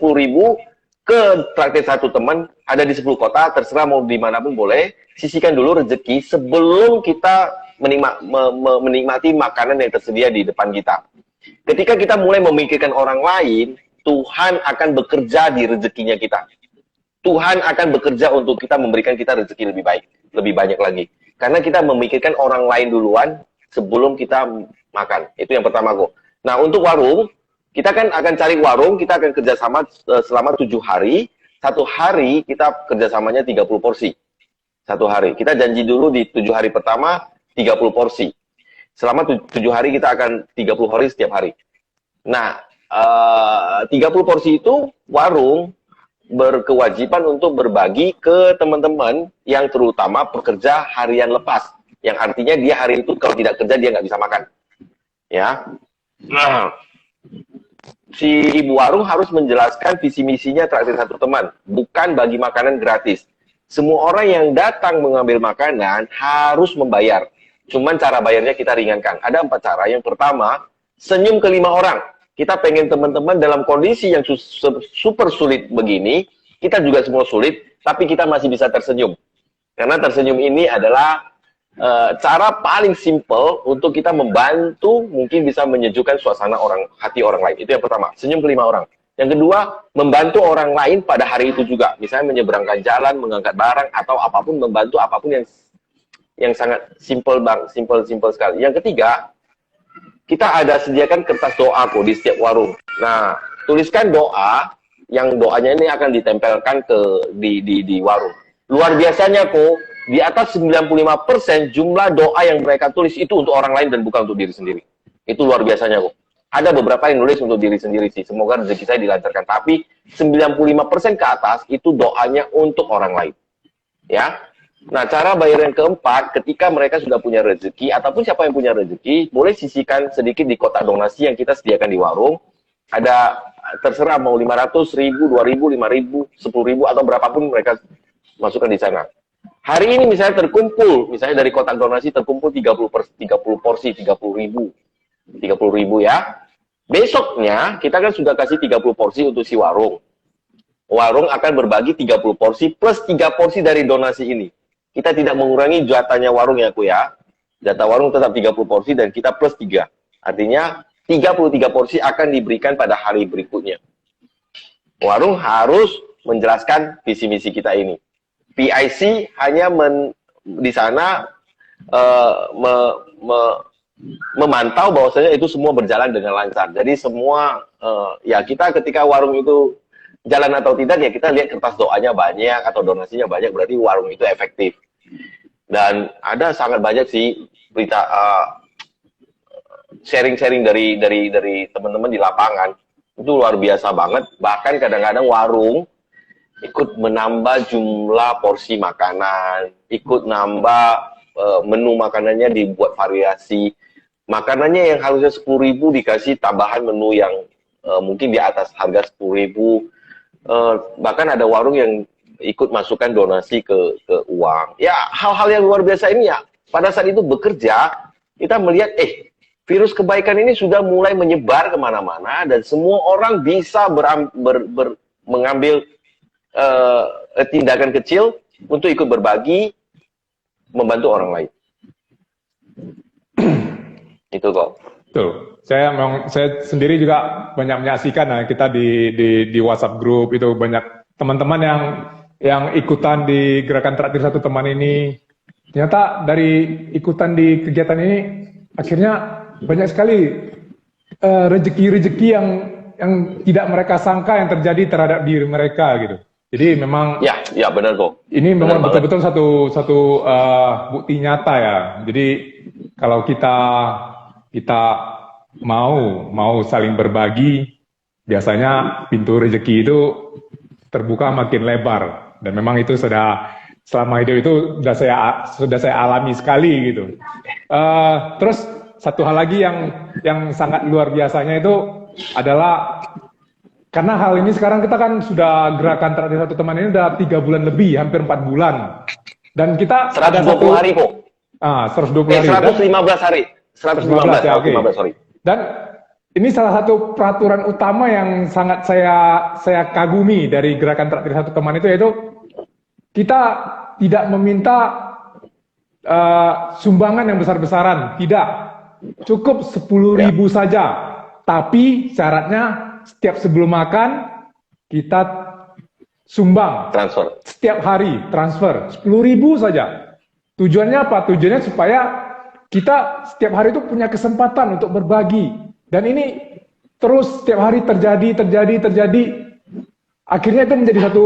S2: ke traktir satu teman, ada di 10 kota, terserah mau dimanapun boleh. Sisihkan dulu rezeki sebelum kita menikmati makanan yang tersedia di depan kita. Ketika kita mulai memikirkan orang lain, Tuhan akan bekerja di rezekinya kita. Tuhan akan bekerja untuk kita, memberikan kita rezeki lebih baik, lebih banyak lagi. Karena kita memikirkan orang lain duluan sebelum kita makan. Itu yang pertama kok. Nah, untuk warung, kita kan akan cari warung, kita akan kerjasama selama 7 hari. 1 hari kita kerjasamanya 30 porsi. 1 hari. Kita janji dulu di 7 hari pertama 30 porsi. Selama 7 hari kita akan 30 hari setiap hari. Nah, 30 porsi itu warung berkewajiban untuk berbagi ke teman-teman yang terutama pekerja harian lepas, yang artinya dia hari itu kalau tidak kerja dia nggak bisa makan, ya. Nah, si ibu warung harus menjelaskan visi misinya traktir satu teman, bukan bagi makanan gratis. Semua orang yang datang mengambil makanan harus membayar. Cuman cara bayarnya kita ringankan. Ada 4 cara. Yang pertama, senyum ke 5 orang. Kita pengen teman-teman dalam kondisi yang super sulit begini, kita juga semua sulit, tapi kita masih bisa tersenyum. Karena tersenyum ini adalah cara paling simple untuk kita membantu, mungkin bisa menyejukkan suasana hati orang lain. Itu yang pertama, senyum ke 5 orang. Yang kedua, membantu orang lain pada hari itu juga. Misalnya menyeberangkan jalan, mengangkat barang, atau apapun, membantu apapun yang sangat simple sekali. Yang ketiga, kita ada sediakan kertas doa kok di setiap warung. Nah, tuliskan doa, yang doanya ini akan ditempelkan di warung. Luar biasanya kok, di atas 95% jumlah doa yang mereka tulis itu untuk orang lain dan bukan untuk diri sendiri. Itu luar biasanya kok. Ada beberapa yang nulis untuk diri sendiri sih, semoga rezeki saya dilancarkan. Tapi 95% ke atas itu doanya untuk orang lain. Ya. Nah, cara bayar yang keempat, ketika mereka sudah punya rezeki, ataupun siapa yang punya rezeki, boleh sisihkan sedikit di kotak donasi yang kita sediakan di warung. Ada, terserah mau 500, 1000, 2000, 5000, 10.000, atau berapapun mereka masukkan di sana. Hari ini misalnya terkumpul, misalnya dari kotak donasi terkumpul 30 porsi, 30.000 ya. Besoknya, kita kan sudah kasih 30 porsi untuk si warung. Warung akan berbagi 30 porsi plus 3 porsi dari donasi ini. Kita tidak mengurangi jatahnya warung ya, Ku ya. Jatah warung tetap 30 porsi dan kita plus 3. Artinya 33 porsi akan diberikan pada hari berikutnya. Warung harus menjelaskan visi misi kita ini. PIC hanya di sana memantau bahwasanya itu semua berjalan dengan lancar. Jadi semua ya kita ketika warung itu jalan atau tidak ya kita lihat kertas doanya banyak atau donasinya banyak, berarti warung itu efektif. Dan ada sangat banyak sih berita sharing-sharing dari teman-teman di lapangan, itu luar biasa banget. Bahkan kadang-kadang warung ikut menambah jumlah porsi makanan, ikut nambah menu makanannya dibuat variasi. Makanannya yang harusnya 10.000 dikasih tambahan menu yang mungkin di atas harga 10.000. Bahkan ada warung yang ikut masukkan donasi ke uang. Ya, hal-hal yang luar biasa ini ya. Pada saat itu bekerja, kita melihat virus kebaikan ini sudah mulai menyebar kemana-mana dan semua orang bisa mengambil tindakan kecil untuk ikut berbagi, membantu orang lain. Itu kok.
S1: Tuh, saya sendiri juga banyak menyaksikan kita di WhatsApp grup itu banyak teman-teman yang ikutan di gerakan traktir satu teman ini. Ternyata dari ikutan di kegiatan ini akhirnya banyak sekali rezeki-rezeki yang tidak mereka sangka yang terjadi terhadap diri mereka gitu. Jadi memang
S2: ya benar kok.
S1: Ini memang betul-betul satu bukti nyata ya. Jadi kalau kita mau saling berbagi, biasanya pintu rezeki itu terbuka makin lebar. Dan memang itu selama hidup itu sudah saya alami sekali gitu. Terus satu hal lagi yang sangat luar biasanya itu adalah karena hal ini sekarang kita kan sudah gerakan traktir satu teman ini udah 3 bulan lebih, hampir 4 bulan. Dan kita
S2: 120 hari kok.
S1: 120 hari.
S2: 115 hari. 115 ya, okay. 15 sorry.
S1: Dan ini salah satu peraturan utama yang sangat saya kagumi dari gerakan traktir satu teman itu, yaitu kita tidak meminta sumbangan yang besar-besaran, tidak, cukup 10.000 saja. Tapi syaratnya setiap sebelum makan kita sumbang,
S2: transfer
S1: setiap hari, transfer 10.000 saja. Tujuannya apa? Tujuannya supaya kita setiap hari itu punya kesempatan untuk berbagi. Dan ini terus setiap hari terjadi. Akhirnya itu menjadi satu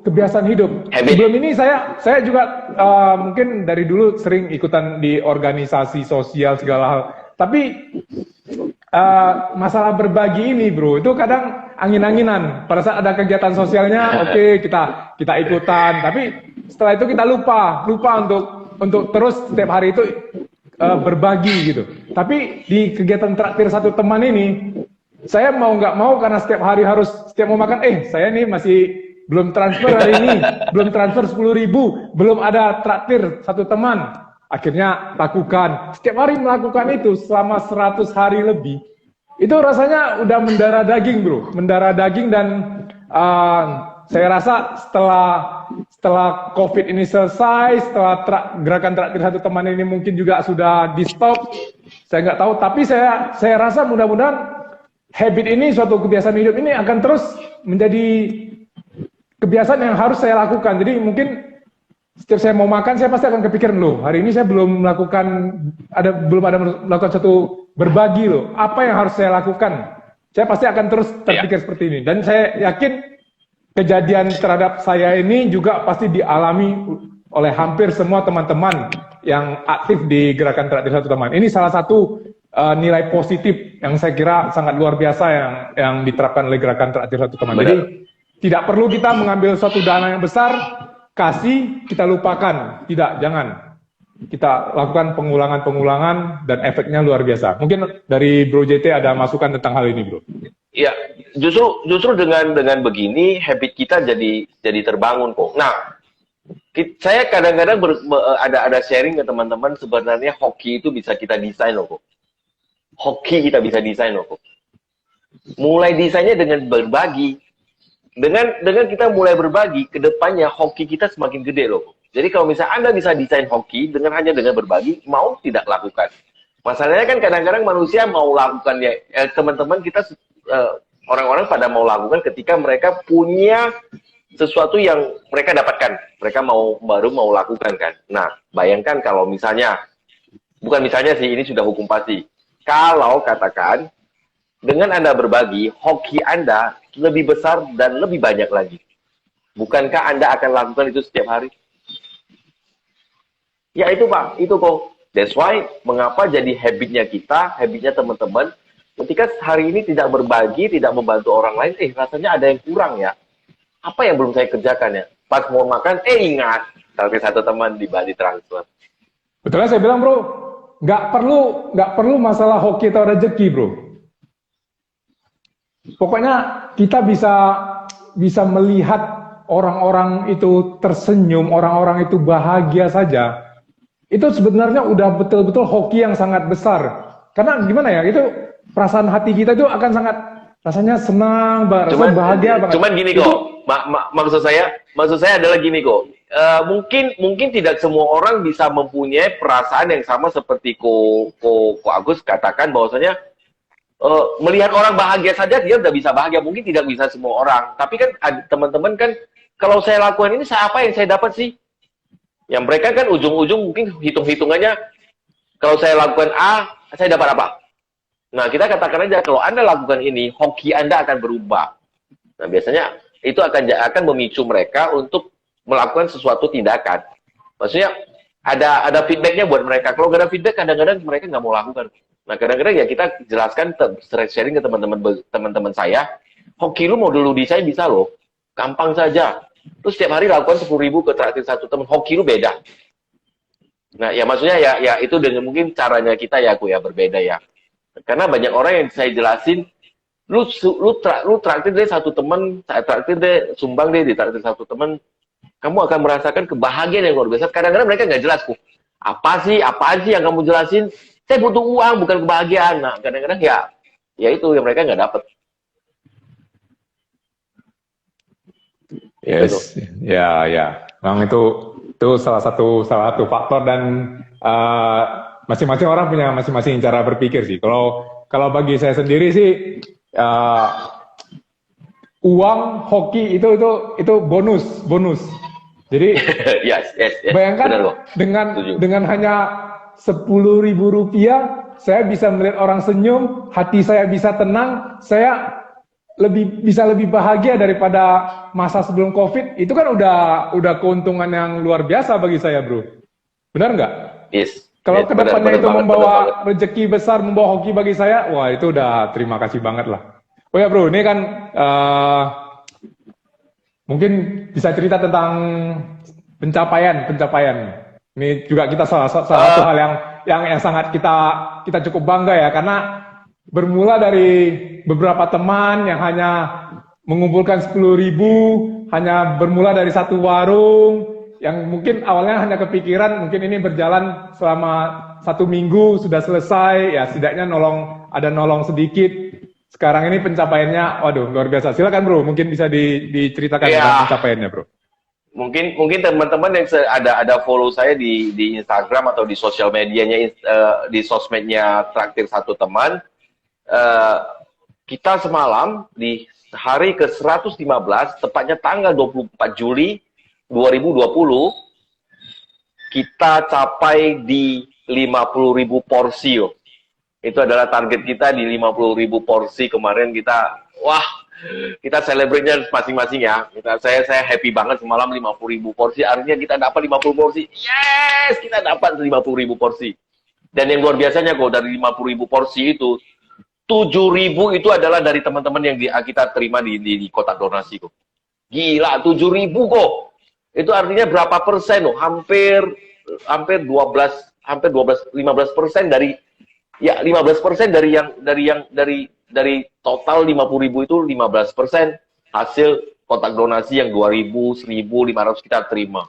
S1: kebiasaan hidup. Sebelum ini saya juga mungkin dari dulu sering ikutan di organisasi sosial segala hal. Tapi masalah berbagi ini bro, itu kadang angin-anginan. Pada saat ada kegiatan sosialnya, oke, kita ikutan. Tapi setelah itu kita lupa untuk terus setiap hari itu berbagi gitu. Tapi di kegiatan traktir satu teman ini, saya mau nggak mau karena setiap hari harus setiap mau makan, saya nih masih belum transfer hari ini, belum transfer 10.000, belum ada traktir satu teman. Akhirnya lakukan, setiap hari melakukan itu selama 100 hari lebih. Itu rasanya udah mendarah daging bro, mendarah daging. Dan saya rasa setelah COVID ini selesai, setelah gerakan traktir satu teman ini mungkin juga sudah di stop, saya nggak tahu. Tapi saya rasa mudah-mudahan habit ini, suatu kebiasaan hidup ini akan terus menjadi kebiasaan yang harus saya lakukan. Jadi mungkin setiap saya mau makan, saya pasti akan kepikiran, loh, hari ini saya belum ada melakukan satu berbagi loh. Apa yang harus saya lakukan? Saya pasti akan terus terpikir seperti ini. Dan saya yakin kejadian terhadap saya ini juga pasti dialami oleh hampir semua teman-teman yang aktif di gerakan traktir satu teman. Ini salah satu nilai positif yang saya kira sangat luar biasa yang diterapkan oleh gerakan traktir satu teman. Jadi tidak perlu kita mengambil suatu dana yang besar, kasih, kita lupakan. Tidak, jangan. Kita lakukan pengulangan dan efeknya luar biasa. Mungkin dari Bro JT ada masukan tentang hal ini, Bro.
S2: Ya, justru dengan begini habit kita jadi terbangun kok. Nah, saya kadang-kadang ada sharing ke teman-teman, sebenarnya hoki itu bisa kita desain loh kok. Hoki kita bisa desain loh kok. Mulai desainnya dengan berbagi. Dengan kita mulai berbagi, ke depannya hoki kita semakin gede loh. Jadi kalau misalnya Anda bisa desain hoki hanya dengan berbagi, mau tidak lakukan. Masalahnya kan kadang-kadang manusia mau lakukan ya, teman-teman kita orang-orang pada mau lakukan ketika mereka punya sesuatu yang mereka dapatkan, mereka baru mau lakukan kan. Nah, bayangkan kalau misalnya, bukan misalnya sih, ini sudah hukum pasti. Kalau katakan dengan Anda berbagi, hoki Anda lebih besar dan lebih banyak lagi. Bukankah Anda akan lakukan itu setiap hari? Ya itu Pak, itu kok. That's why mengapa jadi habitnya kita, habitnya teman-teman, ketika hari ini tidak berbagi, tidak membantu orang lain, rasanya ada yang kurang ya. apa yang belum saya kerjakan ya? Pas mau makan, ingat traktir satu teman di Bali transfer.
S1: Betulnya saya bilang bro, nggak perlu masalah hoki atau rezeki bro. Pokoknya kita bisa melihat orang-orang itu tersenyum, orang-orang itu bahagia saja. Itu sebenarnya udah betul-betul hoki yang sangat besar. Karena gimana ya, itu perasaan hati kita itu akan sangat rasanya senang, rasanya bahagia banget.
S2: Cuman gini kok, maksud saya adalah gini kok. Mungkin tidak semua orang bisa mempunyai perasaan yang sama seperti ko Agus katakan bahwasanya melihat orang bahagia saja dia udah bisa bahagia. Mungkin tidak bisa semua orang. Tapi kan teman-teman kan kalau saya lakukan ini apa yang saya dapat sih? Yang mereka kan ujung-ujung mungkin hitung-hitungannya kalau saya lakukan A, saya dapat apa? Nah, kita katakan aja kalau Anda lakukan ini, hoki Anda akan berubah. Nah, biasanya itu akan memicu mereka untuk melakukan sesuatu tindakan. Maksudnya ada feedbacknya buat mereka. Kalau nggak ada feedback, kadang-kadang mereka nggak mau lakukan. Nah, kadang-kadang ya kita jelaskan, sharing ke teman-teman saya, hoki lu mau dulu desain bisa loh, gampang saja. Terus setiap hari lakukan 10.000 ke traktir satu teman, hoki lu beda. Nah, ya maksudnya ya itu dengan mungkin caranya kita ya, aku ya berbeda ya. Karena banyak orang yang saya jelasin, lu traktir deh satu teman, saya traktir deh, sumbang deh di traktir satu teman, kamu akan merasakan kebahagiaan yang luar biasa. Kadang-kadang mereka nggak jelas kok. Apaan sih yang kamu jelasin? Saya butuh uang, bukan kebahagiaan. Nah, kadang-kadang ya itu yang mereka nggak dapat.
S1: Yes, ya. Memang itu salah satu faktor dan masing-masing orang punya masing-masing cara berpikir sih. Kalau bagi saya sendiri sih uang, hoki itu bonus. Jadi
S2: yes.
S1: bayangkan dengan hanya 10.000 rupiah, saya bisa melihat orang senyum, hati saya bisa tenang, saya bisa lebih bahagia daripada masa sebelum COVID. Itu kan udah keuntungan yang luar biasa bagi saya, bro. Benar nggak?
S2: Yes.
S1: Kalau kedepannya itu membawa rezeki besar, membawa hoki bagi saya, wah itu udah terima kasih banget lah. Oh ya bro, ini kan mungkin bisa cerita tentang pencapaian. Ini juga kita salah satu hal yang sangat kita cukup bangga ya, karena bermula dari beberapa teman yang hanya mengumpulkan 10.000, hanya bermula dari satu warung, yang mungkin awalnya hanya kepikiran, mungkin ini berjalan selama 1 minggu, sudah selesai, ya setidaknya nolong sedikit. Sekarang ini pencapaiannya, waduh luar biasa. Silakan bro, mungkin bisa diceritakan tentang pencapaiannya bro.
S2: Mungkin teman-teman yang ada follow saya di Instagram atau di sosial medianya, di sosmednya Traktir Satu Teman, kita semalam di hari ke-115, tepatnya tanggal 24 Juli 2020, kita capai di 50.000 porsi. Itu adalah target kita di 50.000 porsi. Kemarin kita celebrate-nya masing-masing ya. Saya happy banget semalam 50.000 porsi. Artinya kita dapat 50 porsi. Yes, kita dapat 50.000 porsi. Dan yang luar biasanya kok, dari 50.000 porsi itu 7.000 itu adalah dari teman-teman yang kita terima di kotak donasi kok. Gila, 7.000 kok. Itu artinya berapa persen loh? Hampir 15% dari 15% dari total 50.000 itu 15% hasil kotak donasi yang 2.000, 1.500 kita terima.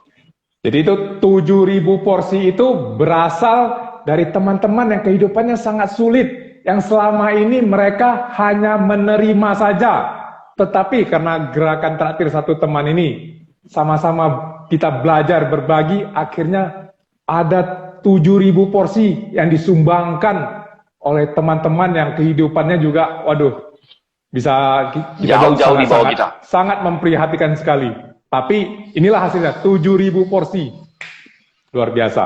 S1: Jadi itu 7.000 porsi itu berasal dari teman-teman yang kehidupannya sangat sulit, yang selama ini mereka hanya menerima saja. Tetapi karena gerakan Traktir Satu Teman ini, sama-sama kita belajar berbagi, akhirnya ada 7.000 porsi yang disumbangkan oleh teman-teman yang kehidupannya juga, waduh, bisa kita
S2: jauh di bawah kita.
S1: Sangat memprihatinkan sekali. Tapi inilah hasilnya, 7.000 porsi. Luar biasa.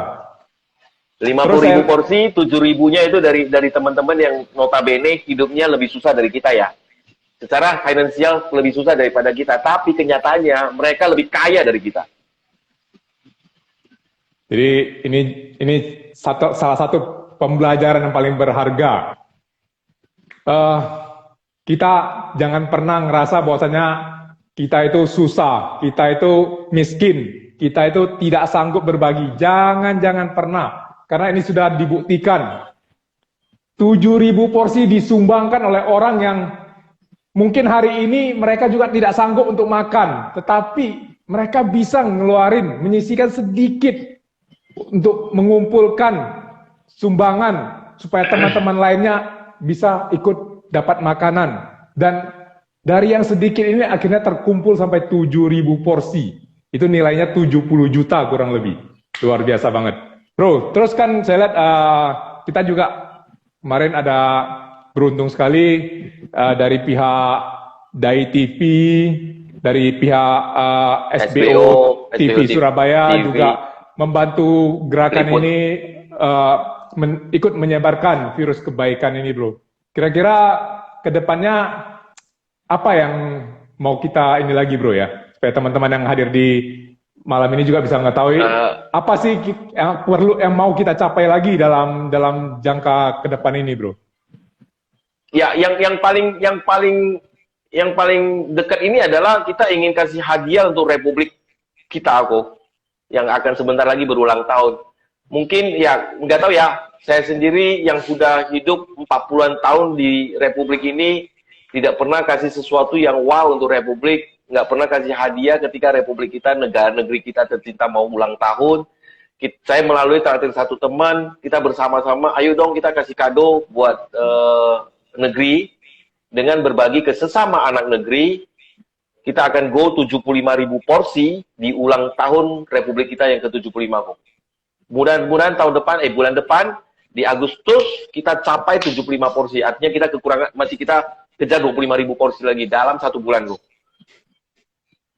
S2: 50.000 porsi, 7.000-nya itu dari teman-teman yang notabene hidupnya lebih susah dari kita ya. Secara finansial lebih susah daripada kita, tapi kenyataannya mereka lebih kaya dari kita.
S1: Jadi ini salah satu pembelajaran yang paling berharga. Kita jangan pernah ngerasa bahwasanya kita itu susah, kita itu miskin, kita itu tidak sanggup berbagi. Jangan pernah, karena ini sudah dibuktikan. 7.000 porsi disumbangkan oleh orang yang mungkin hari ini mereka juga tidak sanggup untuk makan, tetapi mereka bisa ngeluarin, menyisihkan sedikit untuk mengumpulkan sumbangan supaya teman-teman lainnya bisa ikut dapat makanan. Dan dari yang sedikit ini akhirnya terkumpul sampai 7.000 porsi. Itu nilainya 70 juta kurang lebih. Luar biasa banget. Bro, terus kan saya lihat kita juga kemarin ada beruntung sekali dari pihak Dai TV, dari pihak SBO TV Surabaya TV. Juga membantu gerakan ini ikut menyebarkan virus kebaikan ini, bro. Kira-kira kedepannya apa yang mau kita ini lagi, bro, ya? Supaya teman-teman yang hadir di malam ini juga bisa mengetahui apa sih yang mau kita capai lagi dalam jangka ke depan ini, bro.
S2: Ya, yang paling dekat ini adalah kita ingin kasih hadiah untuk Republik kita kok, yang akan sebentar lagi berulang tahun. Mungkin ya nggak tahu ya, saya sendiri yang sudah hidup 40-an tahun di Republik ini tidak pernah kasih sesuatu yang wow untuk Republik. Nggak pernah kasih hadiah ketika Republik kita, negeri kita tercinta mau ulang tahun. Saya melalui traktir satu teman, kita bersama-sama, ayo dong kita kasih kado buat negeri, dengan berbagi ke sesama anak negeri. Kita akan go 75.000 porsi di ulang tahun Republik kita yang ke-75. Mudah-mudahan bulan depan, di Agustus, kita capai 75 porsi. Artinya kita kekurangan, masih kita kejar 25.000 porsi lagi dalam 1 bulan, bro.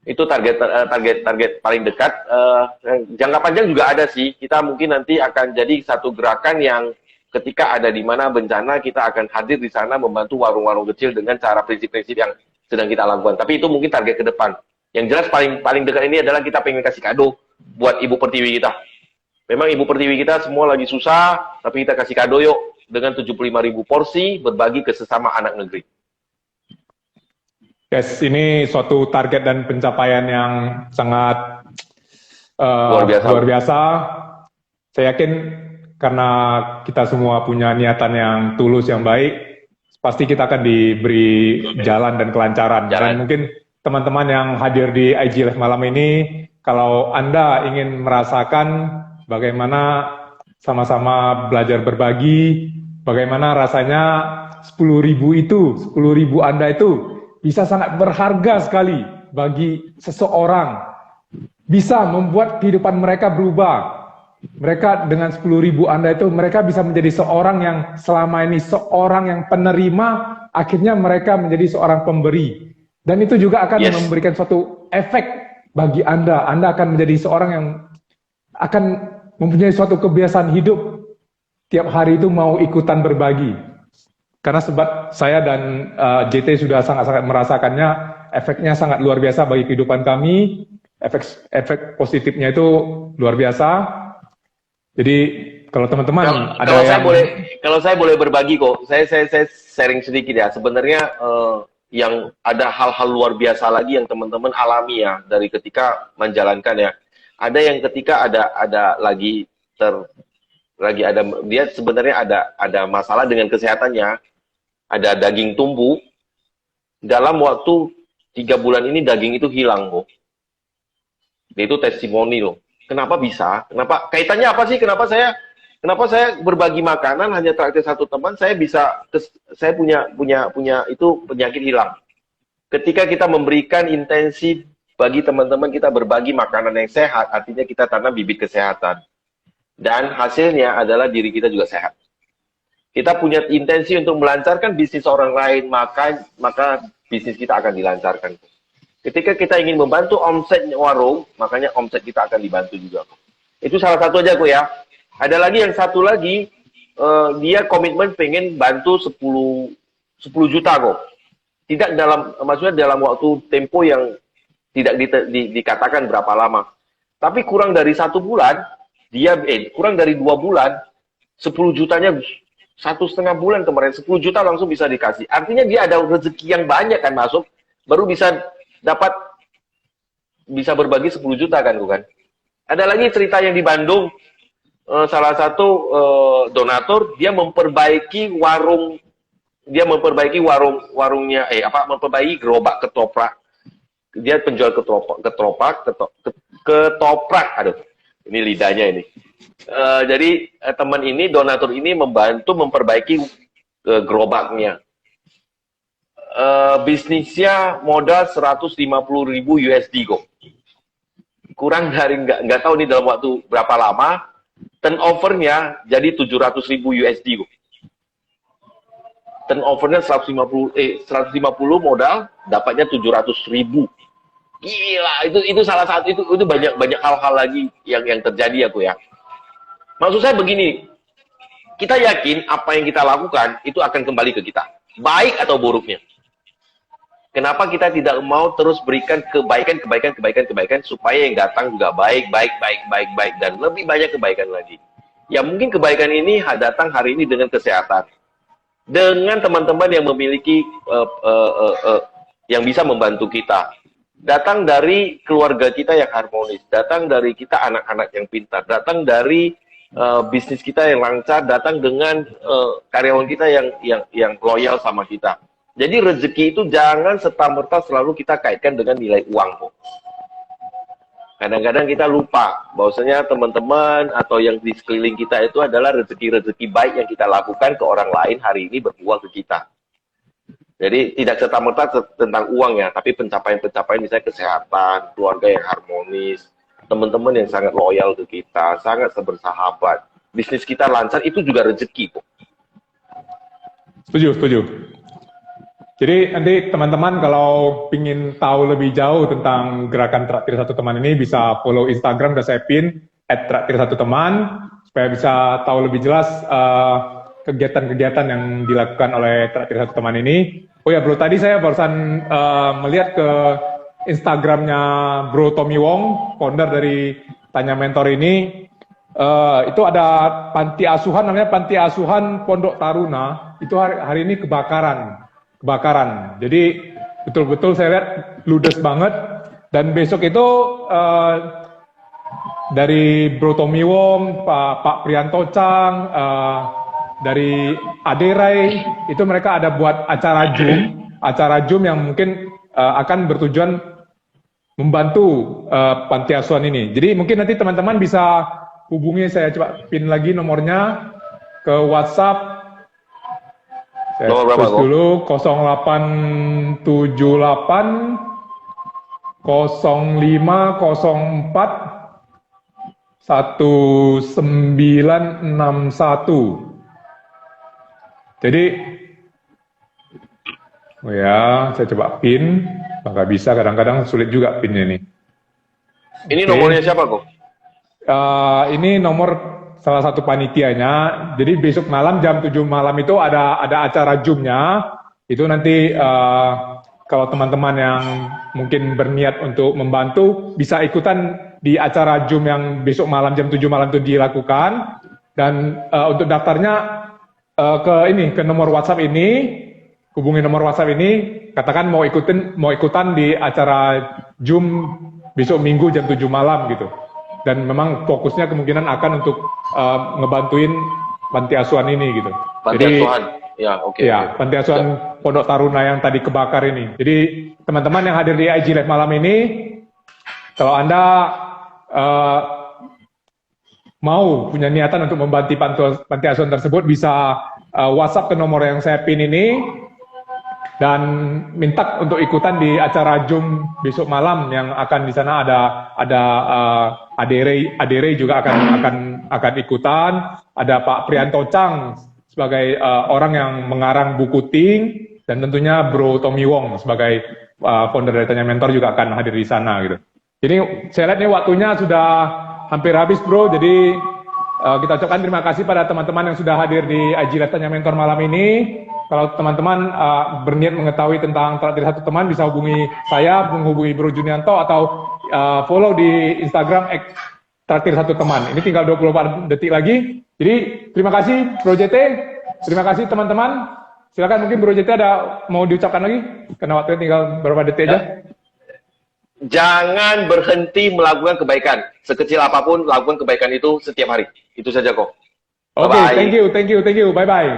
S2: Itu target paling dekat. Jangka panjang juga ada sih. Kita mungkin nanti akan jadi satu gerakan yang ketika ada di mana bencana, kita akan hadir di sana membantu warung-warung kecil dengan cara prinsip-prinsip yang sedang kita lakukan. Tapi itu mungkin target ke depan. Yang jelas paling dekat ini adalah kita pengen kasih kado buat Ibu Pertiwi kita. Memang Ibu Pertiwi kita semua lagi susah, tapi kita kasih kado yuk dengan 75.000 porsi berbagi ke sesama anak negeri.
S1: Yes, ini suatu target dan pencapaian yang sangat luar biasa. Saya yakin karena kita semua punya niatan yang tulus, yang baik, pasti kita akan diberi jalan dan kelancaran. Dan mungkin teman-teman yang hadir di IG Live malam ini, kalau Anda ingin merasakan bagaimana sama-sama belajar berbagi, bagaimana rasanya 10.000 itu, 10.000 Anda itu bisa sangat berharga sekali bagi seseorang, bisa membuat kehidupan mereka berubah. Mereka dengan 10.000 Anda itu, mereka bisa menjadi seorang yang selama ini seorang yang penerima, akhirnya mereka menjadi seorang pemberi. Dan itu juga akan memberikan suatu efek bagi Anda. Anda akan menjadi seorang yang akan mempunyai suatu kebiasaan hidup, tiap hari itu mau ikutan berbagi. Karena sebab saya dan JT sudah sangat-sangat merasakannya, efeknya sangat luar biasa bagi kehidupan kami. Efek positifnya itu luar biasa. Jadi kalau teman-teman ada
S2: kalau saya boleh berbagi kok, saya sharing sedikit ya. Sebenarnya yang ada hal-hal luar biasa lagi yang teman-teman alami ya dari ketika menjalankan ya. Ada yang ketika ada dia sebenarnya ada masalah dengan kesehatannya. Ada daging tumbuh, dalam waktu 3 bulan ini daging itu hilang, kok. Itu testimoni loh. Kenapa bisa? Kenapa? Kaitannya apa sih? Kenapa saya berbagi makanan hanya traktir satu teman, saya punya itu penyakit hilang. Ketika kita memberikan intensi bagi teman-teman kita berbagi makanan yang sehat, artinya kita tanam bibit kesehatan. Dan hasilnya adalah diri kita juga sehat. Kita punya intensi untuk melancarkan bisnis orang lain, maka bisnis kita akan dilancarkan. Ketika kita ingin membantu omset warung, makanya omset kita akan dibantu juga. Itu salah satu aja kok ya. Ada lagi yang satu lagi, dia komitmen pengen bantu 10 juta kok. Tidak maksudnya dalam waktu tempo yang tidak dikatakan berapa lama. Tapi kurang dari 1 bulan, kurang dari 2 bulan, 10 jutanya 1,5 bulan kemarin, 10 juta langsung bisa dikasih. Artinya dia ada rezeki yang banyak kan masuk, baru bisa dapat bisa berbagi 10 juta kan, bukan? Ada lagi cerita yang di Bandung, salah satu donatur dia memperbaiki warungnya, memperbaiki gerobak ketoprak. Dia penjual ketoprak, aduh, ini lidahnya ini. Jadi teman ini, donatur ini membantu memperbaiki gerobaknya. Bisnisnya modal 150.000 USD kok. Kurang dari nggak tahu nih dalam waktu berapa lama, turnovernya jadi 700.000 USD kok. Turnovernya 150 modal, dapatnya 700.000. Gila, itu salah satu, itu banyak hal-hal lagi yang terjadi aku ya. Maksud saya begini, kita yakin apa yang kita lakukan itu akan kembali ke kita, baik atau buruknya. Kenapa kita tidak mau terus berikan kebaikan supaya yang datang juga baik, dan lebih banyak kebaikan lagi. Ya mungkin kebaikan ini datang hari ini dengan kesehatan, dengan teman-teman yang memiliki yang bisa membantu kita, datang dari keluarga kita yang harmonis, datang dari kita anak-anak yang pintar, datang dari bisnis kita yang lancar, datang dengan karyawan kita yang loyal sama kita. Jadi rezeki itu jangan serta-merta selalu kita kaitkan dengan nilai uang kok. Kadang-kadang kita lupa bahwasanya teman-teman atau yang di sekeliling kita itu adalah rezeki-rezeki baik yang kita lakukan ke orang lain hari ini berbuah ke kita. Jadi tidak serta-merta tentang uang ya, tapi pencapaian-pencapaian misalnya kesehatan, keluarga yang harmonis, teman-teman yang sangat loyal ke kita, sangat bersahabat, bisnis kita lancar, itu juga rezeki kok.
S1: Setuju. Jadi nanti teman-teman kalau ingin tahu lebih jauh tentang gerakan Traktir Satu Teman ini bisa follow Instagram, udah saya pin @traktir1teman supaya bisa tahu lebih jelas kegiatan-kegiatan yang dilakukan oleh Traktir Satu Teman ini. Oh ya bro, tadi saya barusan melihat ke Instagramnya Bro Tommy Wong, founder dari Tanya Mentor ini. Itu ada panti asuhan, namanya Panti Asuhan Pondok Taruna. Itu hari ini kebakaran. Jadi betul-betul saya lihat ludes banget. Dan besok itu dari Bro Tommy Wong, Pak Prianto Chang, dari Aderai, itu mereka ada buat acara Zoom yang mungkin akan bertujuan membantu panti asuhan ini. Jadi mungkin nanti teman-teman bisa hubungi, saya coba pin lagi nomornya ke WhatsApp. Saya tulis dulu 0878 0504 1961. Jadi, oh ya, saya coba pin, nggak bisa, kadang-kadang sulit juga pinnya nih.
S2: Ini nomornya siapa kok?
S1: Ini nomor salah satu panitianya. Jadi besok malam jam 7 malam itu ada acara Zoom-nya. Itu nanti kalau teman-teman yang mungkin berniat untuk membantu bisa ikutan di acara Zoom yang besok malam jam 7 malam itu dilakukan. Dan untuk daftarnya ke nomor WhatsApp ini, hubungi nomor WhatsApp ini, katakan mau ikutan di acara Zoom besok Minggu jam 7 malam gitu. Dan memang fokusnya kemungkinan akan untuk ngebantuin panti asuhan ini gitu.
S2: Panti asuhan, ya oke.
S1: Ya, panti asuhan Pondok Taruna yang tadi kebakar ini. Jadi teman-teman yang hadir di IG Live malam ini, kalau Anda mau punya niatan untuk membantu panti asuhan tersebut, bisa WhatsApp ke nomor yang saya pin ini dan minta untuk ikutan di acara Zoom besok malam yang akan di sana ada Aderai juga akan ikutan, ada Pak Prianto Chang sebagai orang yang mengarang buku Ting, dan tentunya Bro Tommy Wong sebagai founder dari Tanya Mentor juga akan hadir di sana gitu. Jadi saya lihat nih waktunya sudah hampir habis bro, jadi kita ucapkan terima kasih pada teman-teman yang sudah hadir di IG Live Tanya Mentor malam ini. Kalau teman-teman berniat mengetahui tentang Traktir Satu Teman, bisa hubungi saya, menghubungi Bro Junianto, atau follow di Instagram Traktir Satu Teman. Ini tinggal 24 detik lagi. Jadi terima kasih Bro JT, terima kasih teman-teman. Silakan mungkin Bro JT ada mau diucapkan lagi, karena waktunya tinggal beberapa detik aja.
S2: Jangan berhenti melakukan kebaikan. Sekecil apapun, lakukan kebaikan itu setiap hari. Itu saja kok.
S1: Oke,
S2: Bye-bye.
S1: thank you.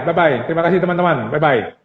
S1: Bye-bye. Terima kasih teman-teman. Bye-bye.